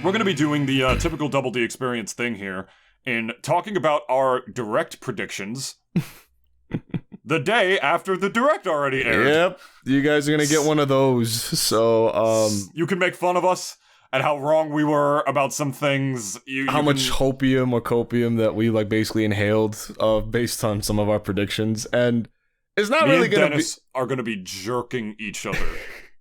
we're going to be doing the typical Double D experience thing here in talking about our direct predictions the day after the direct already aired. Yep, you guys are going to get one of those. So, you can make fun of us and how wrong we were about some things. How much hopium or copium that we like basically inhaled based on some of our predictions. And it's not really going to be... Dennis are going to be jerking each other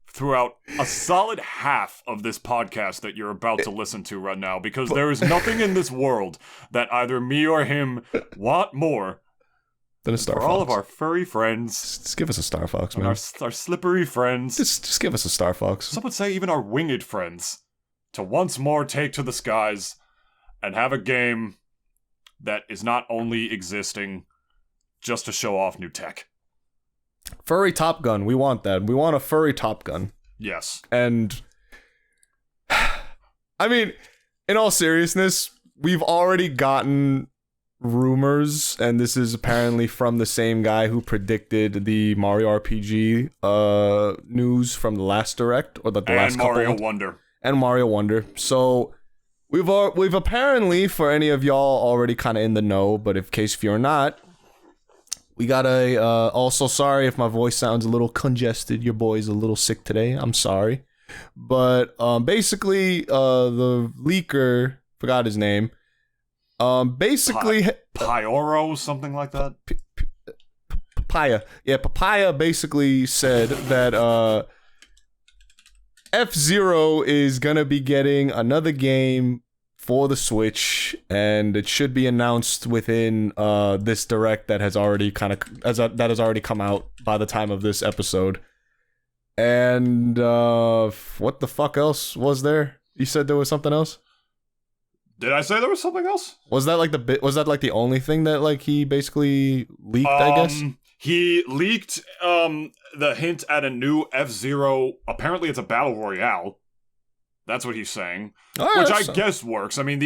throughout a solid half of this podcast that you're about to listen to right now, because there is nothing in this world that either me or him want more than a Star for Fox. all of our furry friends. Just give us a Star Fox, man. Our slippery friends. Just give us a Star Fox. Some would say even our winged friends. To once more take to the skies and have a game that is not only existing just to show off new tech. Furry Top Gun. We want that. We want a furry Top Gun. Yes. And I mean, in all seriousness, we've already gotten rumors, and this is apparently from the same guy who predicted the Mario RPG news from the last direct, or the last couple. And Mario Wonder. And Mario Wonder. So we've apparently, for any of y'all already kind of in the know, but in case if you're not, we got also sorry if my voice sounds a little congested. Your boy's a little sick today. I'm sorry. But basically, the leaker, forgot his name, basically... Pyoro, something like that? Papaya. Yeah, Papaya basically said that F-Zero is gonna be getting another game for the Switch, and it should be announced within this direct that has already that has already come out by the time of this episode. And what the fuck else was there? You said there was something else? Did I say there was something else? Was that like the only thing that like he basically leaked, I guess? He leaked the hint at a new F-Zero. Apparently it's a battle royale. That's what he's saying. Which I guess works. I mean,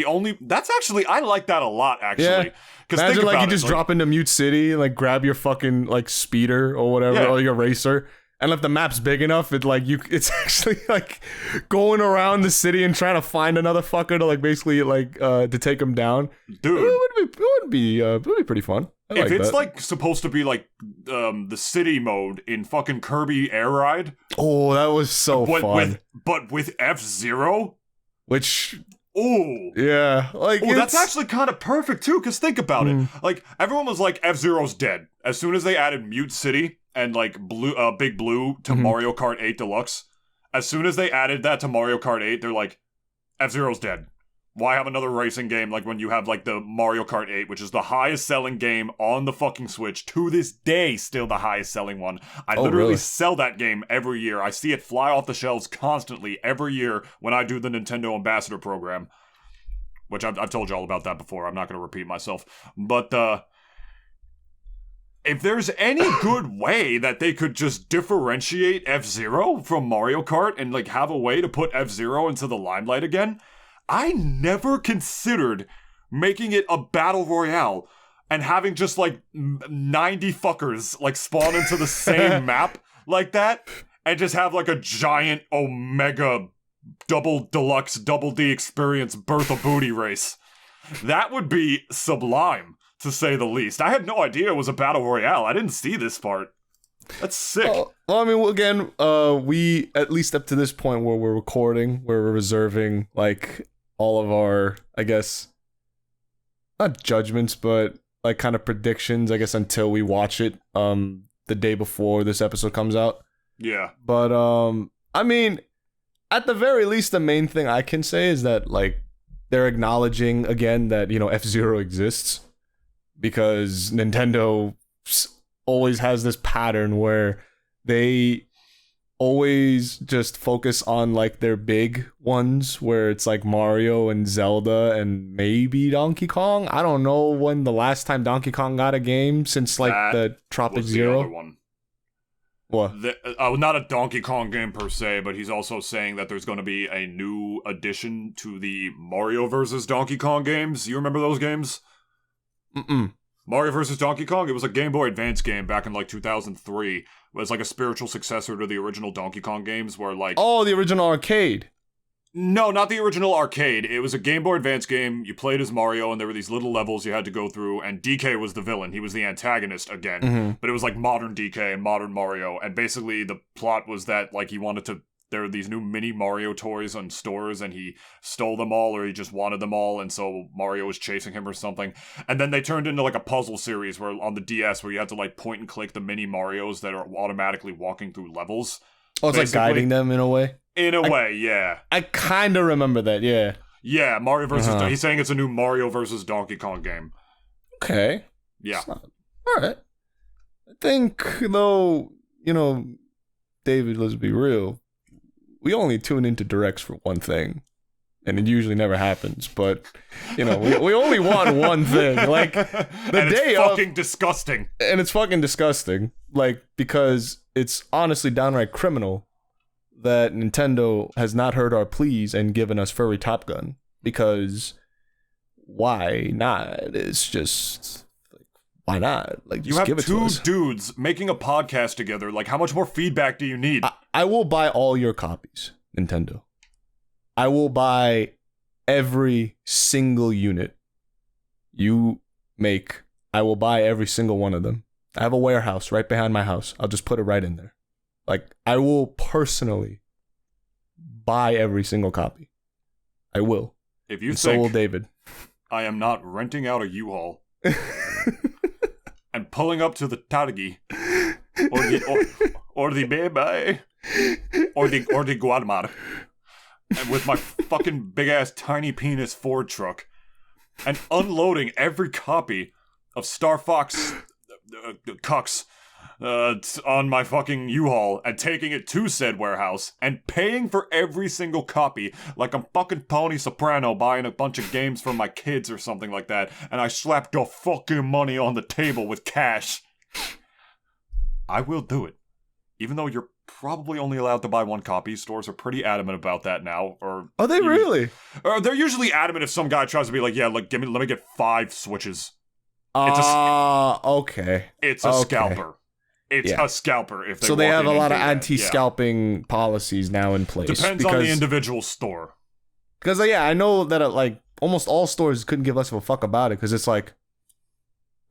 that's actually, I like that a lot, actually. Yeah. Imagine think like you about just drop into Mute City and like grab your fucking like speeder or whatever, or your racer. And if the map's big enough, it's actually like going around the city and trying to find another fucker to like basically like to take him down. Dude, it would be pretty fun. If it's like supposed to be like the city mode in fucking Kirby Air Ride. Oh, that was so fun. But with F-Zero, which. Oh yeah, like that's actually kind of perfect too. Cause think about it, like everyone was like F-Zero's dead as soon as they added Mute City and like Big Blue to Mario Kart 8 Deluxe. As soon as they added that to Mario Kart 8, they're like, F-Zero's dead. Why have another racing game like when you have like the Mario Kart 8, which is the highest selling game on the fucking Switch, to this day still the highest selling one. I literally sell that game every year. I see it fly off the shelves constantly every year when I do the Nintendo Ambassador program, which I've told you all about that before. I'm not going to repeat myself. But if there's any good way that they could just differentiate F-Zero from Mario Kart and like have a way to put F-Zero into the limelight again, I never considered making it a battle royale and having just like 90 fuckers like spawn into the same map like that and just have like a giant Omega double deluxe double D experience birth of booty race. That would be sublime, to say the least. I had no idea it was a battle royale. I didn't see this part. That's sick. Well, I mean, again, we, at least up to this point where we're recording, where we're reserving, like, all of our, I guess, not judgments, but, like, kind of predictions, I guess, until we watch it, the day before this episode comes out. Yeah. But, I mean, at the very least, the main thing I can say is that, like, they're acknowledging, again, that, you know, F-Zero exists, because Nintendo always has this pattern where they always just focus on like their big ones, where it's like Mario and Zelda and maybe Donkey Kong. I don't know when the last time Donkey Kong got a game since like the Tropic Zero. The other one. What? Not a Donkey Kong game per se, but he's also saying that there's going to be a new addition to the Mario vs. Donkey Kong games. You remember those games? Mario vs. Donkey Kong? It was a Game Boy Advance game back in like 2003. It was like a spiritual successor to the original Donkey Kong games where like... Oh, the original arcade. No, not the original arcade. It was a Game Boy Advance game. You played as Mario, and there were these little levels you had to go through, and DK was the villain. He was the antagonist again. Mm-hmm. But it was like modern DK and modern Mario, and basically the plot was that, like, he wanted to... There were these new mini Mario toys on stores, and he stole them all, or he just wanted them all, and so Mario was chasing him or something. And then they turned into, like, a puzzle series where on the DS, where you had to, like, point and click the mini Marios that are automatically walking through levels. Oh, it's basically. like guiding them in a way? In a way, yeah. I kind of remember that, yeah. Yeah, Mario versus... He's saying it's a new Mario versus Donkey Kong game. Okay. Yeah. Alright. I think, though, David, let's be real. We only tune into directs for one thing. And it usually never happens, but, we only want one thing. Like, it's fucking disgusting. And it's fucking disgusting. Like, because it's honestly downright criminal that Nintendo has not heard our pleas and given us furry Top Gun, because why not? It's just like, why not? Like, just you have give it to two us. dudes making a podcast together. Like, how much more feedback do you need? I will buy all your copies, Nintendo. I will buy every single unit you make. I will buy every single one of them. I have a warehouse right behind my house. I'll just put it right in there. Like, I will personally buy every single copy. I will. If you and think so will David. I am not renting out a U-Haul and pulling up to the Targi or the Bebe or the Guadamar and with my fucking big ass tiny penis Ford truck and unloading every copy of Star Fox Cucks on my fucking U-Haul and taking it to said warehouse and paying for every single copy like I'm fucking Tony Soprano buying a bunch of games for my kids or something like that, and I slapped the fucking money on the table with cash. I will do it. Even though you're probably only allowed to buy one copy. Stores are pretty adamant about that now. Or are they really? Or they're usually adamant if some guy tries to be like, yeah, let me get 5 Switches. Okay. It's a scalper. It's a scalper. If they have a lot of anti-scalping policies now in place. Depends on the individual store. Because I know that almost all stores couldn't give less of a fuck about it, because it's like,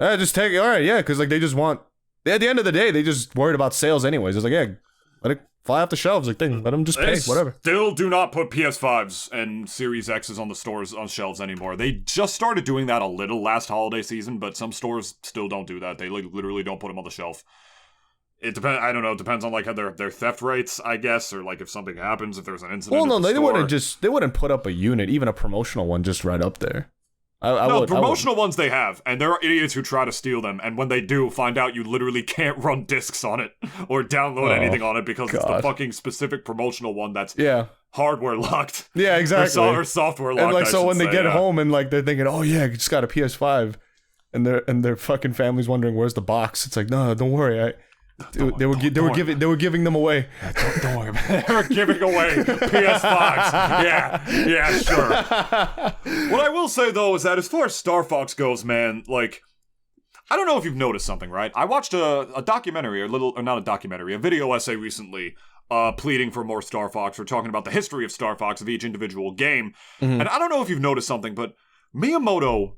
just take it. All right, yeah, because they just want. At the end of the day, they just worried about sales anyways. It's like, yeah, let it fly off the shelves. Like, let them just pay, whatever. Still do not put PS5s and Series X's on the stores on shelves anymore. They just started doing that a little last holiday season, but some stores still don't do that. They literally don't put them on the shelf. It depends. I don't know. It depends on their theft rates, I guess, or if something happens, if there's an incident. Well, no, they wouldn't put up a unit, even a promotional one, just right up there. Promotional ones they have, and there are idiots who try to steal them, and when they do, find out you literally can't run discs on it or download anything on it because it's the fucking specific promotional one that's hardware locked. Yeah, exactly. Or software locked. And so when they get home and they're thinking, oh yeah, I just got a PS5, and their fucking family's wondering where's the box. It's like, no, don't worry, they were giving them away. Don't worry about it. They were giving away PS5s. Yeah, sure. What I will say though is that as far as Star Fox goes, man, I don't know if you've noticed something, right? I watched a documentary, a video essay recently, pleading for more Star Fox, or talking about the history of Star Fox of each individual game. Mm-hmm. And I don't know if you've noticed something, but Miyamoto,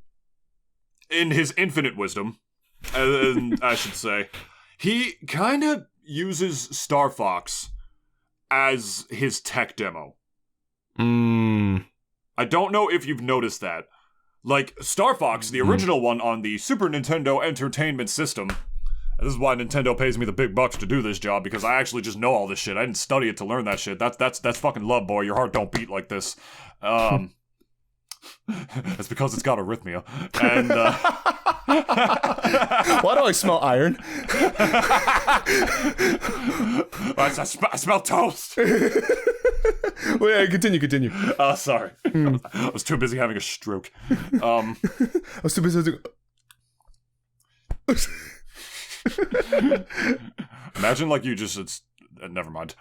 in his infinite wisdom, I should say, he kind of uses Star Fox as his tech demo. I don't know if you've noticed that. Star Fox, the original one on the Super Nintendo Entertainment System. This is why Nintendo pays me the big bucks to do this job, because I actually just know all this shit. I didn't study it to learn that shit. That's fucking love, boy. Your heart don't beat like this. That's because it's got arrhythmia. And why do I smell iron? I smell toast. Well, yeah, continue. Oh, sorry. I was too busy having a stroke. I was too busy. Imagine you just. It's never mind.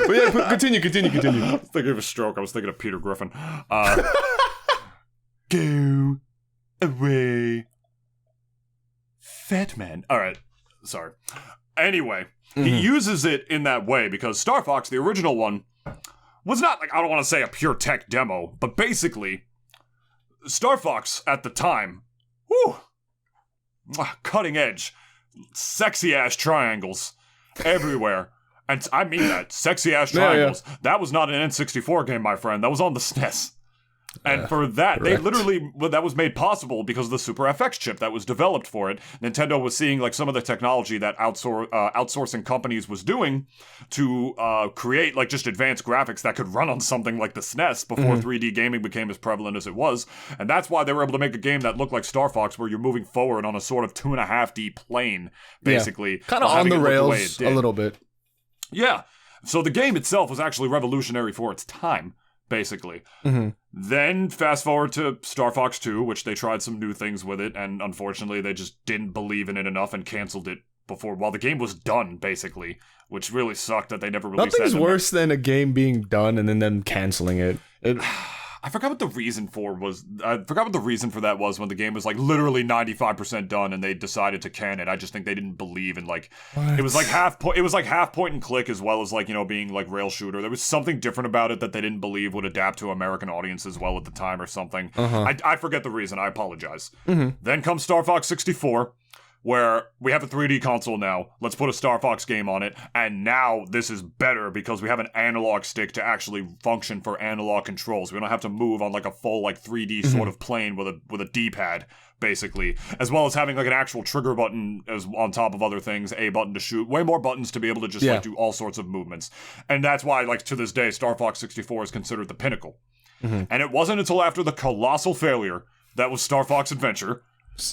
But yeah, continue. I was thinking of a stroke. I was thinking of Peter Griffin. Go away, fat man. All right. Sorry. Anyway, he uses it in that way because Star Fox, the original one, was not like, I don't want to say a pure tech demo, but basically, Star Fox at the time, cutting edge, sexy ass triangles everywhere. And I mean that, sexy ass triangles. Yeah. That was not an N64 game, my friend. That was on the SNES. And for that, they literally, that was made possible because of the Super FX chip that was developed for it. Nintendo was seeing like some of the technology that outsourcing companies was doing to create like just advanced graphics that could run on something like the SNES before 3D gaming became as prevalent as it was. And that's why they were able to make a game that looked like Star Fox, where you're moving forward on a sort of 2.5D plane, basically. Kind of on the rails a little bit. Yeah. So the game itself was actually revolutionary for its time, basically. Then fast forward to Star Fox 2, which they tried some new things with it, and unfortunately they just didn't believe in it enough and canceled it while the game was done, basically, which really sucked that they never released that. Nothing's worse than a game being done and then them canceling it. I forgot what the reason for that was when the game was like literally 95% done and they decided to can it. I just think they didn't believe in like it was like half point and click as well as like, you know, being like rail shooter. There was something different about it that they didn't believe would adapt to American audiences well at the time or something. I forget the reason. I apologize. Then comes Star Fox 64. Where we have a 3D console now, let's put a Star Fox game on it, and now this is better because we have an analog stick to actually function for analog controls. We don't have to move on like a full like 3D sort of plane with a D-pad, basically, as well as having like an actual trigger button as on top of other things, A button to shoot, way more buttons to be able to just like do all sorts of movements. And that's why like to this day Star Fox 64 is considered the pinnacle. And it wasn't until after the colossal failure that was Star Fox Adventure.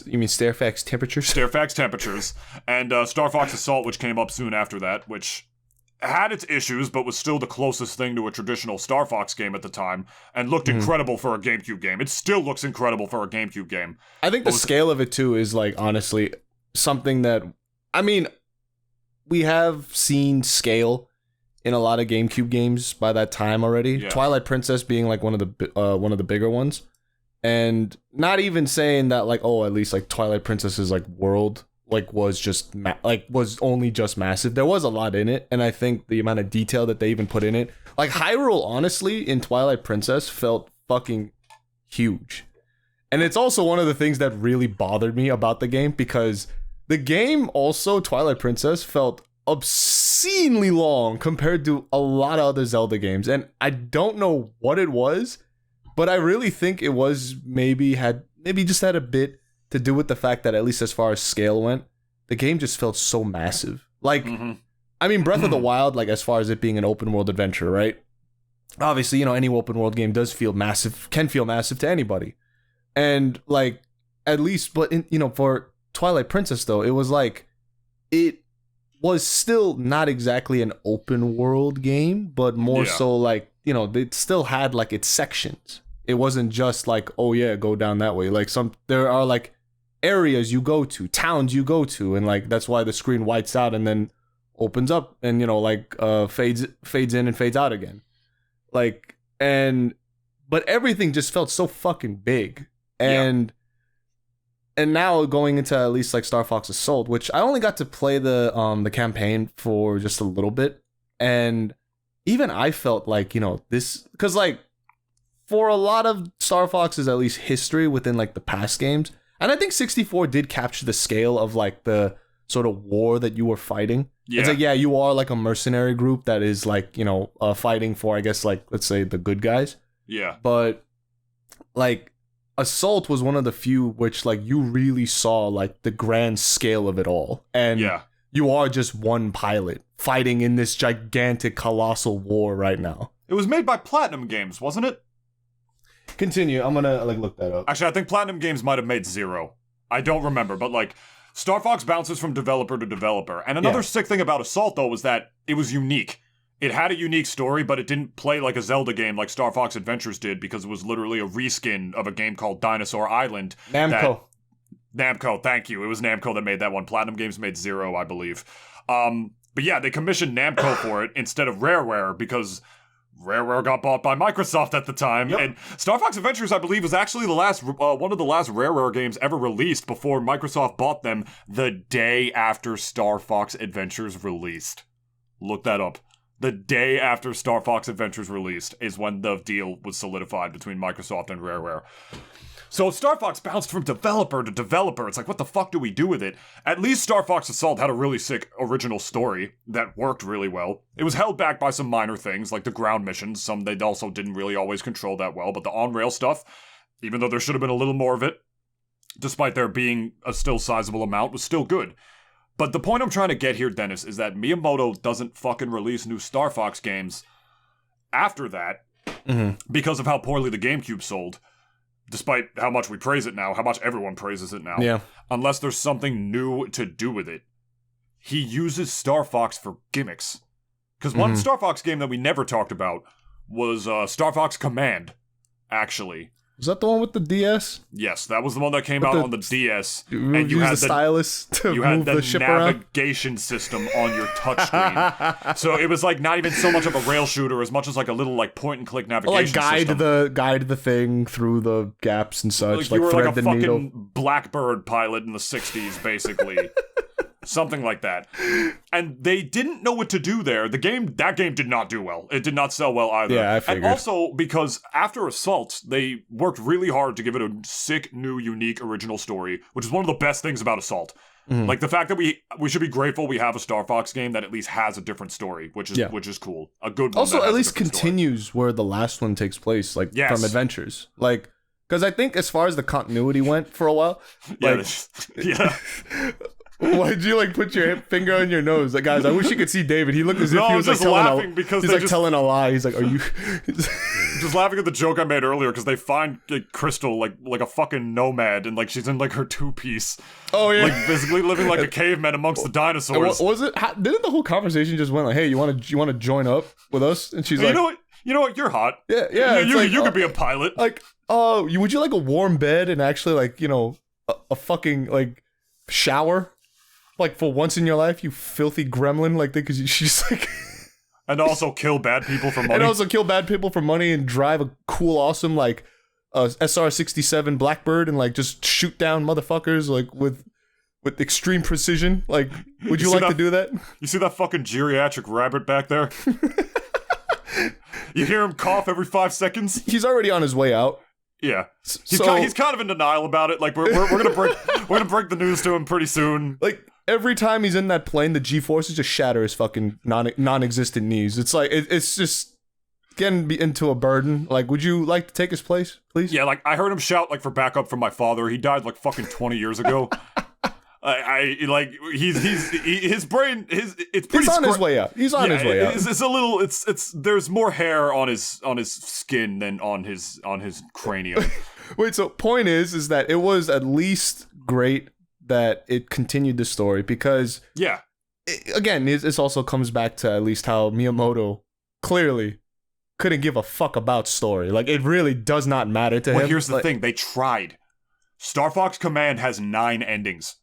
You mean Stairfax Temperatures? Stairfax Temperatures. And Star Fox Assault, which came up soon after that, which had its issues, but was still the closest thing to a traditional Star Fox game at the time, and looked incredible for a GameCube game. It still looks incredible for a GameCube game. I think the scale of it, too, is, like, honestly, something that... I mean, we have seen scale in a lot of GameCube games by that time already. Yeah. Twilight Princess being, like, one of the bigger ones. And not even saying that, like, at least, like, Twilight Princess's, like, world, like, was just, was only just massive. There was a lot in it, and I think the amount of detail that they even put in it. Like, Hyrule, honestly, in Twilight Princess felt fucking huge. And it's also one of the things that really bothered me about the game, because the game also, Twilight Princess, felt obscenely long compared to a lot of other Zelda games. And I don't know what it was, but I really think it was maybe just had a bit to do with the fact that, at least as far as scale went, the game just felt so massive. Like, I mean, Breath of the Wild, like, as far as it being an open world adventure, right? Obviously, you know, any open world game does feel massive, can feel massive to anybody. And, like, at least, but, you know, for Twilight Princess, though, it was like, it was still not exactly an open world game, but more so, like, you know, it still had, like, its sections. It wasn't just like, oh yeah, go down that way. Like there are like areas you go to, towns you go to, and like that's why the screen whites out and then opens up and, you know, like fades in and fades out again. Like, but everything just felt so fucking big. And now going into at least like Star Fox Assault, which I only got to play the campaign for just a little bit, and even I felt like, you know, this, because like for a lot of Star Fox's at least history within like the past games, and I think 64 did capture the scale of like the sort of war that you were fighting. It's like, yeah, you are like a mercenary group that is like, you know, fighting for, I guess, like, let's say the good guys. Yeah. But like Assault was one of the few which like you really saw like the grand scale of it all. And you are just one pilot fighting in this gigantic colossal war right now. It was made by Platinum Games, wasn't it? Continue. I'm gonna like look that up. Actually, I think Platinum Games might have made Zero. I don't remember, but like Star Fox bounces from developer to developer. And another sick thing about Assault, though, was that it was unique. It had a unique story, but it didn't play like a Zelda game like Star Fox Adventures did, because it was literally a reskin of a game called Dinosaur Island. Namco, thank you. It was Namco that made that one. Platinum Games made Zero, I believe. But yeah, they commissioned Namco for it instead of Rareware, because Rareware got bought by Microsoft at the time, and Star Fox Adventures, I believe, was actually the last one of the last Rareware games ever released before Microsoft bought them the day after Star Fox Adventures released. Look that up. The day after Star Fox Adventures released is when the deal was solidified between Microsoft and Rareware. So Star Fox bounced from developer to developer. It's like, what the fuck do we do with it? At least Star Fox Assault had a really sick original story that worked really well. It was held back by some minor things, like the ground missions. Some they also didn't really always control that well. But the on-rail stuff, even though there should have been a little more of it, despite there being a still sizable amount, was still good. But the point I'm trying to get here, Dennis, is that Miyamoto doesn't fucking release new Star Fox games after that because of how poorly the GameCube sold. Despite how much we praise it now, how much everyone praises it now. Yeah. Unless there's something new to do with it. He uses Star Fox for gimmicks. Because one Star Fox game that we never talked about was Star Fox Command, actually. Was that the one with the DS? Yes, that was the one that came out on the DS. And you had the stylus to move the ship around? Navigation system on your touchscreen. So it was like not even so much of a rail shooter as much as like a little like point and click navigation system. Guide the thing through the gaps and such. Like you were thread like a the fucking needle. Blackbird pilot in the 60s, basically. Something like that. And they didn't know what to do there. That game did not do well. It did not sell well either. Yeah, I figured. And also, because after Assault, they worked really hard to give it a sick, new, unique, original story, which is one of the best things about Assault. Like, the fact that we should be grateful we have a Star Fox game that at least has a different story, which is cool. A good one. Also, at least continues where the last one takes place, like, from Adventures. Like, because I think as far as the continuity went for a while, like... Yeah. Why'd you like put your finger on your nose? Like, guys, I wish you could see David. He looked as if he was like telling a lie. He's like, "Are you?" Just laughing at the joke I made earlier because they find like, Crystal like a fucking nomad and like she's in like her two-piece. Oh yeah, like basically living like a caveman amongst the dinosaurs. Was it? Didn't the whole conversation just went like, "Hey, you want to join up with us?" And she's like, "You know what? You're hot. Yeah. You could be a pilot. Like, would you like a warm bed and actually like a fucking like shower?" Like, for once in your life, you filthy gremlin, like, because she's like... And also kill bad people for money. And drive a cool, awesome, like, SR-67 Blackbird and, like, just shoot down motherfuckers, like, with extreme precision. Like, would you like to do that? You see that fucking geriatric rabbit back there? You hear him cough every 5 seconds? He's already on his way out. Yeah, he's kind of in denial about it. Like we're gonna break the news to him pretty soon. Like every time he's in that plane, the G-forces just shatter his fucking non-existent knees. It's like it's just getting into a burden. Like, would you like to take his place, please? Yeah, like I heard him shout like for backup from my father. He died like fucking 20 years ago. I like his brain it's pretty. He's on his way out. He's on his way out. It's a little. It's there's more hair on his skin than on his cranium. Wait, so point is that it was at least great that it continued the story because again, this also comes back to at least how Miyamoto clearly couldn't give a fuck about story. Like it really does not matter to him. Well, here's the thing: they tried. Star Fox Command has 9 endings.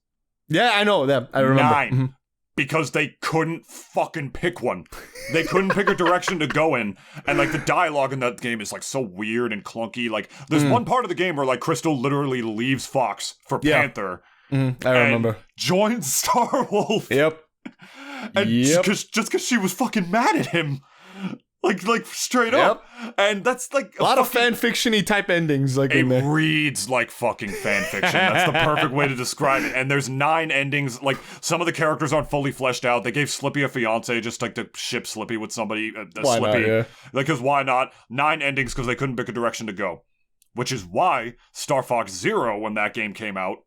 Yeah, I know that. I remember. 9. Because they couldn't fucking pick one. They couldn't pick a direction to go in. And, like, the dialogue in that game is, like, so weird and clunky. Like, there's one part of the game where, like, Crystal literally leaves Fox for Panther. I remember. Joins Star Wolf. Yep. And just because she was fucking mad at him. Like straight up. And that's like a lot of fan fiction-y type endings like in there. It reads like fucking fan fiction. That's the perfect way to describe it. And there's 9 endings. Like some of the characters aren't fully fleshed out. They gave Slippy a fiance just like to ship Slippy with somebody. Why Slippy. not, yeah. Like, cause why not? 9 endings because they couldn't pick a direction to go. Which is why Star Fox Zero, when that game came out,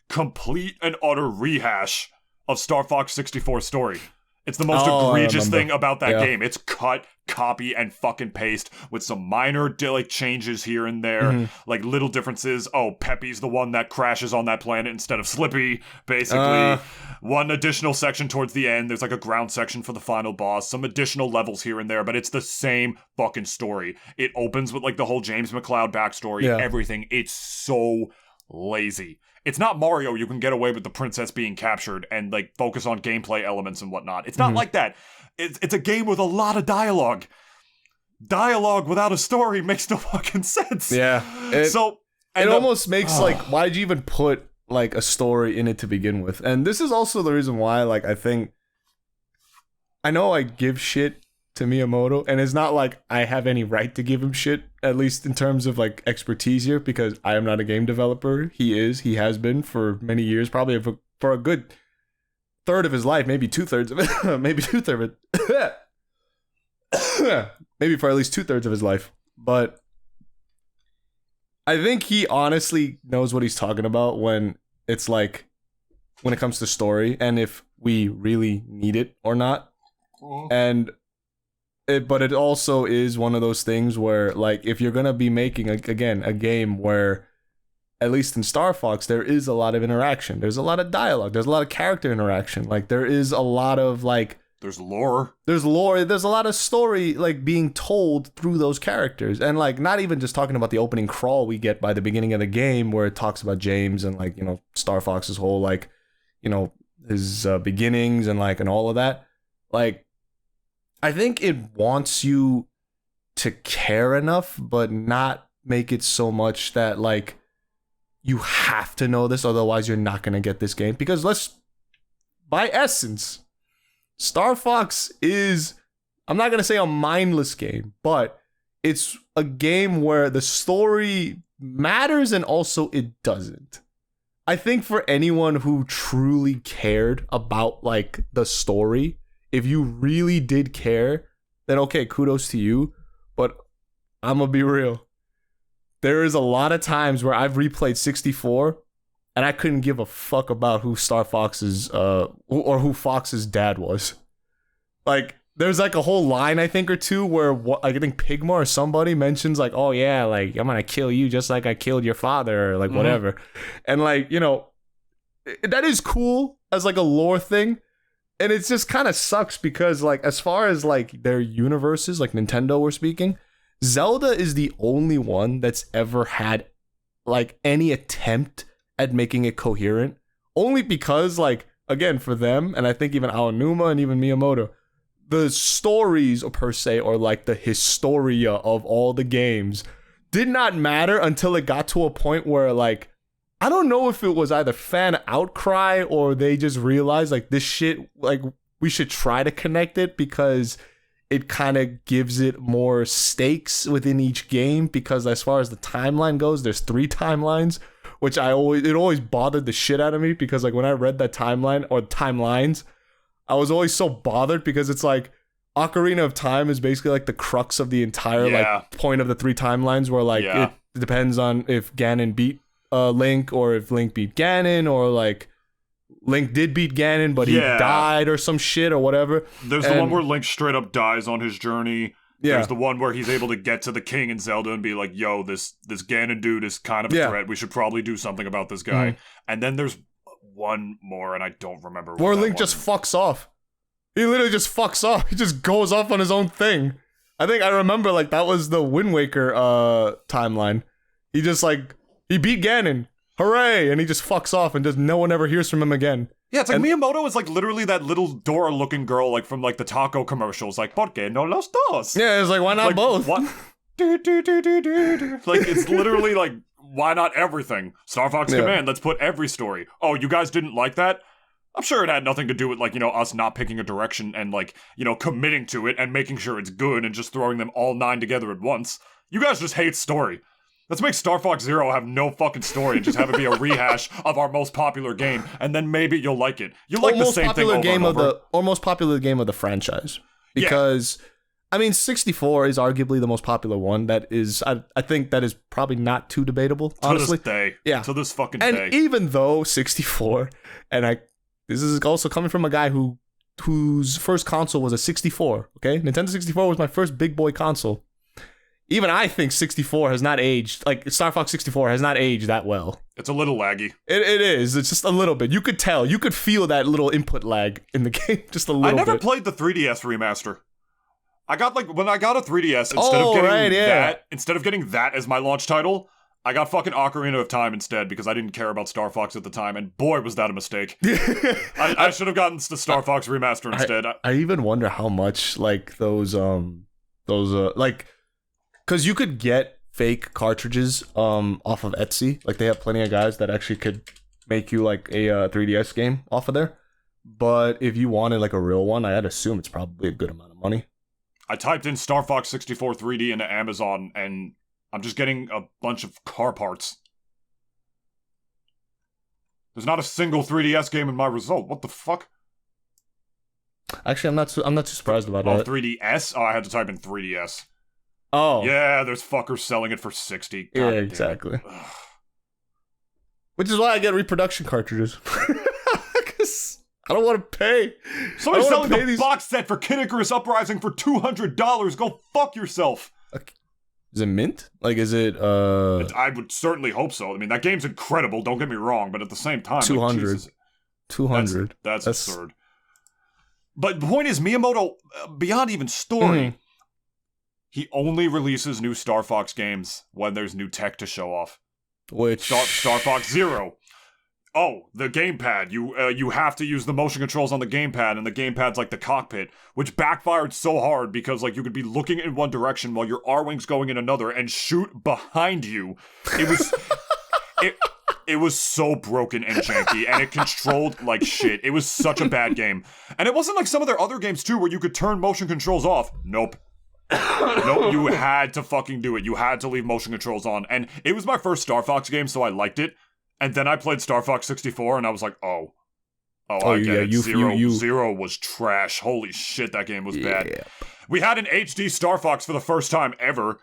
complete and utter rehash of Star Fox 64's story. It's the most egregious thing about that game. It's cut, copy, and fucking paste with some minor changes here and there, like little differences. Oh, Peppy's the one that crashes on that planet instead of Slippy, basically. One additional section towards the end. There's like a ground section for the final boss. Some additional levels here and there, but it's the same fucking story. It opens with like the whole James McCloud backstory, everything. It's so lazy. It's not Mario. You can get away with the princess being captured and like focus on gameplay elements and whatnot. It's not like that. It's a game with a lot of dialogue. dialogue without a story makes no fucking sense. Yeah. It almost makes like, why'd you even put like a story in it to begin with? And this is also the reason why, like, I know I give shit to Miyamoto, and it's not like I have any right to give him shit, at least in terms of like expertise here, because I am not a game developer. He has been for many years, probably for a good third of his life, maybe 2/3 of it, maybe 2/3 of it, maybe for at least 2/3 of his life. But I think he honestly knows what he's talking about when it's like, when it comes to story and if we really need it or not. And but it also is one of those things where, like, if you're gonna be making a game where, at least in Star Fox, there is a lot of interaction, there's a lot of dialogue, there's a lot of character interaction, like there is a lot of like, there's lore, there's a lot of story like being told through those characters. And like, not even just talking about the opening crawl we get by the beginning of the game where it talks about James and like, you know, Star Fox's whole like, you know, his beginnings and like, and all of that. Like, I think it wants you to care enough, but not make it so much that like you have to know this, otherwise you're not going to get this game. Because by essence, Star Fox is, I'm not going to say a mindless game, but it's a game where the story matters and also it doesn't. I think for anyone who truly cared about like the story, if you really did care, then okay, kudos to you. But I'm gonna be real. There is a lot of times where I've replayed 64 and I couldn't give a fuck about who Star Fox's or who Fox's dad was. Like, there's like a whole line, I think, or two where I think Pigma or somebody mentions like, oh yeah, like I'm gonna kill you just like I killed your father, or like whatever. And like, you know, that is cool as like a lore thing. And it just kind of sucks because, like, as far as, like, their universes, like Nintendo we're speaking, Zelda is the only one that's ever had, like, any attempt at making it coherent. Only because, like, again, for them, and I think even Aonuma and even Miyamoto, the stories, per se, or, like, the historia of all the games did not matter until it got to a point where, like, I don't know if it was either fan outcry or they just realized like this shit, like we should try to connect it because it kind of gives it more stakes within each game. Because as far as the timeline goes, there's 3 timelines, which it always bothered the shit out of me, because like when I read that timeline or timelines, I was always so bothered because it's like Ocarina of Time is basically like the crux of the entire like point of the 3 timelines, where like it depends on if Ganon beat Link, or if Link beat Ganon, or like Link did beat Ganon but he died or some shit or whatever. There's the one where Link straight up dies on his journey. There's the one where he's able to get to the king in Zelda and be like, yo, this Ganon dude is kind of a threat, we should probably do something about this guy. And then there's one more and I don't remember where Link just fucks off. He literally just fucks off. He just goes off on his own thing. I think I remember like that was the Wind Waker timeline. He just like, he beat Ganon. Hooray! And he just fucks off and just no one ever hears from him again. Yeah, it's like Miyamoto is like literally that little Dora-looking girl like from like the taco commercials. Like, ¿por qué no los dos? Yeah, it's like, why not like, both? What? Like, it's literally like, why not everything? Star Fox Command, let's put every story. Oh, you guys didn't like that? I'm sure it had nothing to do with, like, you know, us not picking a direction and, like, you know, committing to it and making sure it's good and just throwing them all 9 together at once. You guys just hate story. Let's make Star Fox Zero have no fucking story and just have it be a rehash of our most popular game, and then maybe you'll like it. You'll like the same thing over and over. Or most popular game of the franchise. Because, I mean, 64 is arguably the most popular one. That is, I think that is probably not too debatable, honestly. To this day. Yeah. To this fucking day. And even though 64, and this is also coming from a guy whose first console was a 64, okay? Nintendo 64 was my first big boy console. Even I think 64 has not aged, like Star Fox 64 has not aged that well. It's a little laggy. It is. It's just a little bit. You could tell. You could feel that little input lag in the game, just a little bit. I never played the 3DS remaster. I got when I got a 3DS, instead of getting that as my launch title, I got fucking Ocarina of Time instead because I didn't care about Star Fox at the time, and boy, was that a mistake. I should have gotten the Star Fox remaster instead. I even wonder how much, like, those, those like, because you could get fake cartridges off of Etsy. Like they have plenty of guys that actually could make you like a 3DS game off of there. But if you wanted like a real one, I'd assume it's probably a good amount of money. I typed in Star Fox 64 3D into Amazon, and I'm just getting a bunch of car parts. There's not a single 3DS game in my result. What the fuck? Actually, I'm not too surprised about that. 3DS? Oh, I had to type in 3DS. Oh. Yeah, there's fuckers selling it for 60. God yeah, damn exactly. Which is why I get reproduction cartridges. Because I don't want to pay. Somebody's selling the box set for Kid Icarus Uprising for $200. Go fuck yourself. Okay. Is it mint? Like, is it, I would certainly hope so. I mean, that game's incredible, don't get me wrong, but at the same time... 200. Like, 200. That's absurd. But the point is, Miyamoto, beyond even story, he only releases new Star Fox games when there's new tech to show off. Which... Star Fox Zero. Oh, the gamepad. You have to use the motion controls on the gamepad, and the gamepad's like the cockpit, which backfired so hard because like you could be looking in one direction while your R-Wing's going in another and shoot behind you. It was... It was so broken and janky, and it controlled like shit. It was such a bad game. And it wasn't like some of their other games, too, where you could turn motion controls off. Nope. Nope, you had to fucking do it. You had to leave motion controls on. And it was my first Star Fox game, so I liked it. And then I played Star Fox 64, and I was like, I get it. Zero was trash. Holy shit, that game was bad. We had an HD Star Fox for the first time ever,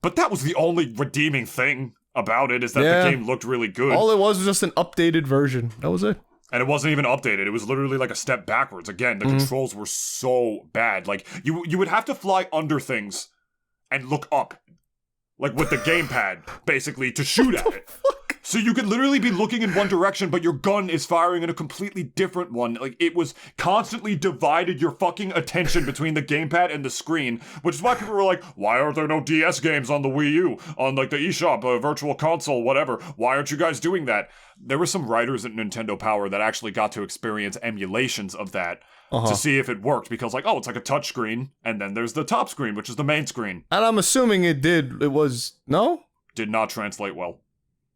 but that was the only redeeming thing about it, is that the game looked really good. All it was just an updated version. That was it. And it wasn't even updated. It was literally like a step backwards. Again, the controls were so bad. Like, you would have to fly under things and look up. Like, with the gamepad, basically, to shoot at it. So you could literally be looking in one direction, but your gun is firing in a completely different one. Like, it was constantly divided your fucking attention between the gamepad and the screen, which is why people were like, why aren't there no DS games on the Wii U? On, like, the eShop, Virtual Console, whatever. Why aren't you guys doing that? There were some writers at Nintendo Power that actually got to experience emulations of that to see if it worked, because, like, it's like a touchscreen, and then there's the top screen, which is the main screen. And I'm assuming it did. It was... No? Did not translate well.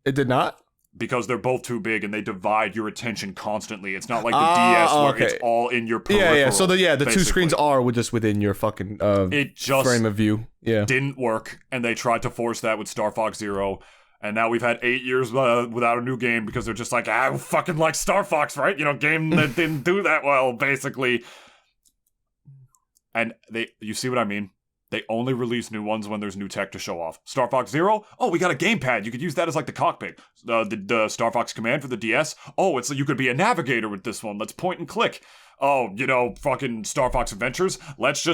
It did not? Because they're both too big and they divide your attention constantly. It's not like the DS where it's all in your peripheral. Yeah. So the two screens are just within your fucking it just frame of view. Yeah. Didn't work, and they tried to force that with Star Fox Zero. And now we've had 8 years without a new game because they're just like, I fucking like Star Fox, right? You know, game that didn't do that well, basically. And you see what I mean? They only release new ones when there's new tech to show off. Star Fox Zero? Oh, we got a gamepad. You could use that as like the cockpit. The Star Fox Command for the DS? Oh, you could be a navigator with this one. Let's point and click. Oh, fucking Star Fox Adventures.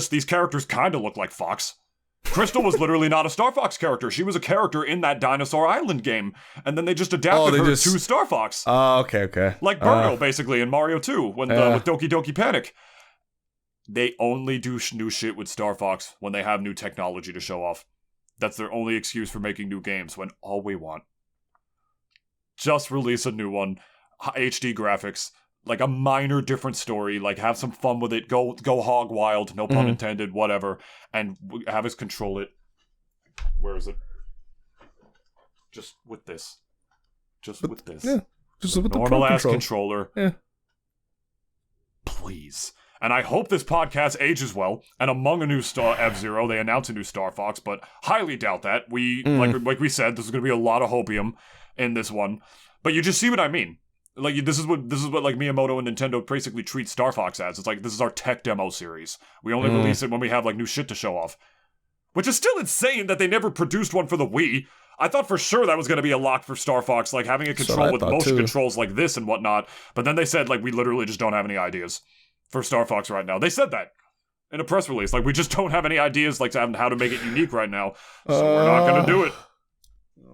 These characters kind of look like Fox. Crystal was literally not a Star Fox character. She was a character in that Dinosaur Island game. And then they just adapted her to Star Fox. Oh, okay. Like Birdo, basically, in Mario 2, with Doki Doki Panic. They only do new shit with Star Fox when they have new technology to show off. That's their only excuse for making new games, when all we want. Just release a new one. HD graphics. Like a minor different story. Like, have some fun with it. Go hog wild. No pun intended. Whatever. And have us control it. Where is it? Just with this. With this. Yeah. Just with the normal ass controller. Yeah. Please. And I hope this podcast ages well. And among a new F-Zero, they announce a new Star Fox, but highly doubt that. Like we said, there's going to be a lot of hopium in this one. But you just see what I mean. Like, this is what like Miyamoto and Nintendo basically treat Star Fox as. It's like, this is our tech demo series. We only release it when we have like new shit to show off. Which is still insane that they never produced one for the Wii. I thought for sure that was going to be a lock for Star Fox, like having a control with motion controls like this and whatnot. But then they said, like, we literally just don't have any ideas for Star Fox right now. They said that in a press release. Like, we just don't have any ideas, like, how to make it unique right now. So we're not going to do it.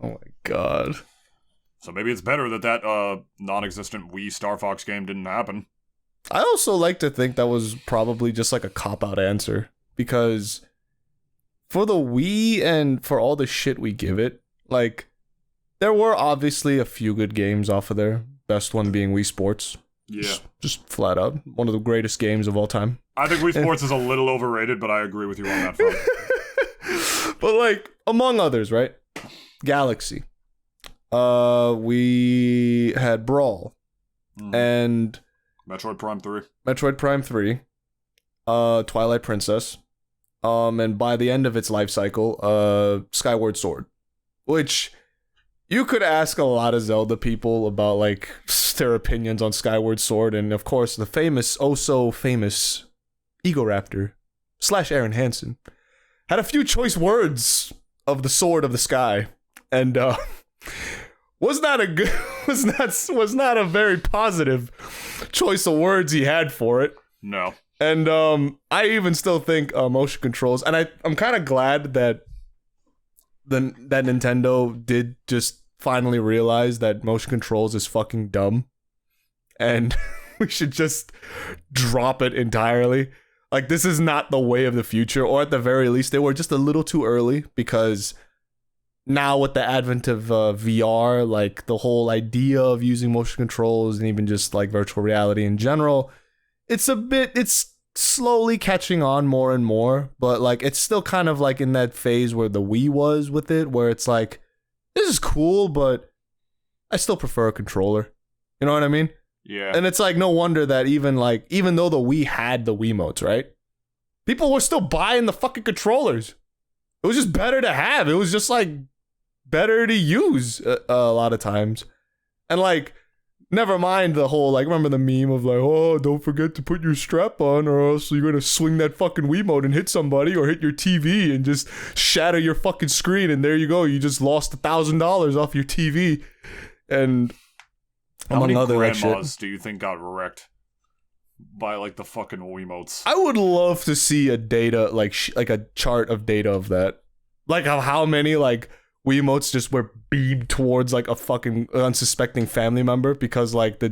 Oh my god. So maybe it's better that non-existent Wii Star Fox game didn't happen. I also like to think that was probably just like a cop-out answer. Because for the Wii and for all the shit we give it, like, there were obviously a few good games off of there. Best one being Wii Sports. Yeah. Just flat out. One of the greatest games of all time. I think Wii Sports is a little overrated, but I agree with you on that front. But like among others, right? Galaxy. We had Brawl and Metroid Prime 3. Metroid Prime 3. Twilight Princess. And by the end of its life cycle, Skyward Sword. Which you could ask a lot of Zelda people about like their opinions on Skyward Sword, and of course the famous, oh so famous Egoraptor / Aaron Hansen had a few choice words of the Sword of the Sky, and was not a very positive choice of words he had for it. No. And I even still think motion controls, and I'm kind of glad that that Nintendo did just finally realize that motion controls is fucking dumb, and we should just drop it entirely. Like, this is not the way of the future, or at the very least, they were just a little too early, because now with the advent of VR, like the whole idea of using motion controls and even just like virtual reality in general, it's slowly catching on more and more, but like it's still kind of like in that phase where the Wii was with it, where it's like, this is cool, but I still prefer a controller. You know what I mean? Yeah. And it's like no wonder that even though the Wii had the Wiimotes, right? People were still buying the fucking controllers. It was just better to have. It was just like better to use a lot of times. And like, never mind the whole, like, remember the meme of like, oh, don't forget to put your strap on or else you're gonna swing that fucking Wiimote and hit somebody or hit your TV and just shatter your fucking screen, and there you go, you just lost $1,000 off your TV. And how many other grandmas do you think got wrecked by like the fucking Wiimotes? I would love to see a data, like a chart of data of that. Like how many like Wiimotes just were beamed towards like a fucking unsuspecting family member because like the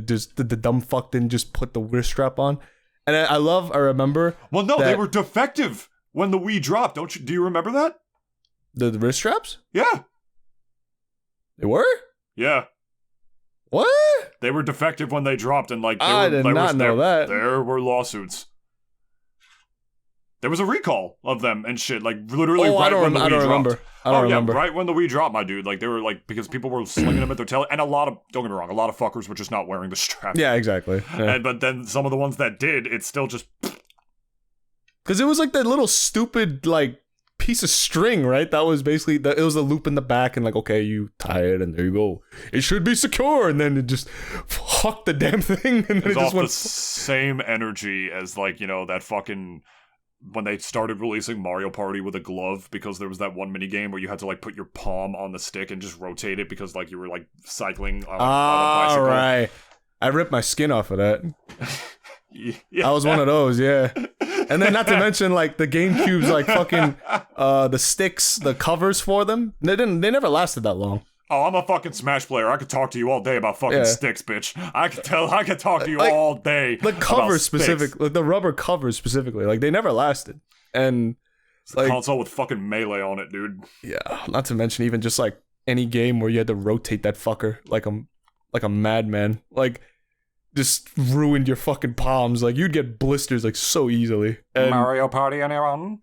dumb fuck didn't just put the wrist strap on. And I remember. Well, no, they were defective when the Wii dropped. Do you remember that? The wrist straps? Yeah. They were? Yeah. What? They were defective when they dropped, and like I did not know that. There were lawsuits. There was a recall of them and shit, like literally right when the Wii dropped. I don't remember. Yeah, right when the Wii dropped, my dude. Like they were like, because people were slinging them at their tail, and don't get me wrong, a lot of fuckers were just not wearing the strap. Yeah, exactly. Yeah. But then some of the ones that did, it's still just because it was like that little stupid like piece of string, right? That was basically it was a loop in the back, and like, okay, you tie it, and there you go. It should be secure, and then it just hucked the damn thing, and then it just went. The same energy as like, you know, that fucking. When they started releasing Mario Party with a glove, because there was that one mini game where you had to like put your palm on the stick and just rotate it because like you were like cycling on a bicycle. All right, I ripped my skin off of that. Yeah. I was one of those, yeah. And then not to mention like the GameCube's like fucking the sticks, the covers for them. They never lasted that long. Oh, I'm a fucking Smash player. I could talk to you all day about fucking sticks, bitch. I could talk to you like, all day. The covers specifically, like the rubber covers specifically, like they never lasted. And it's like, a console with fucking Melee on it, dude. Yeah, not to mention even just like any game where you had to rotate that fucker like a madman, like just ruined your fucking palms. Like you'd get blisters like so easily. And Mario Party anyone?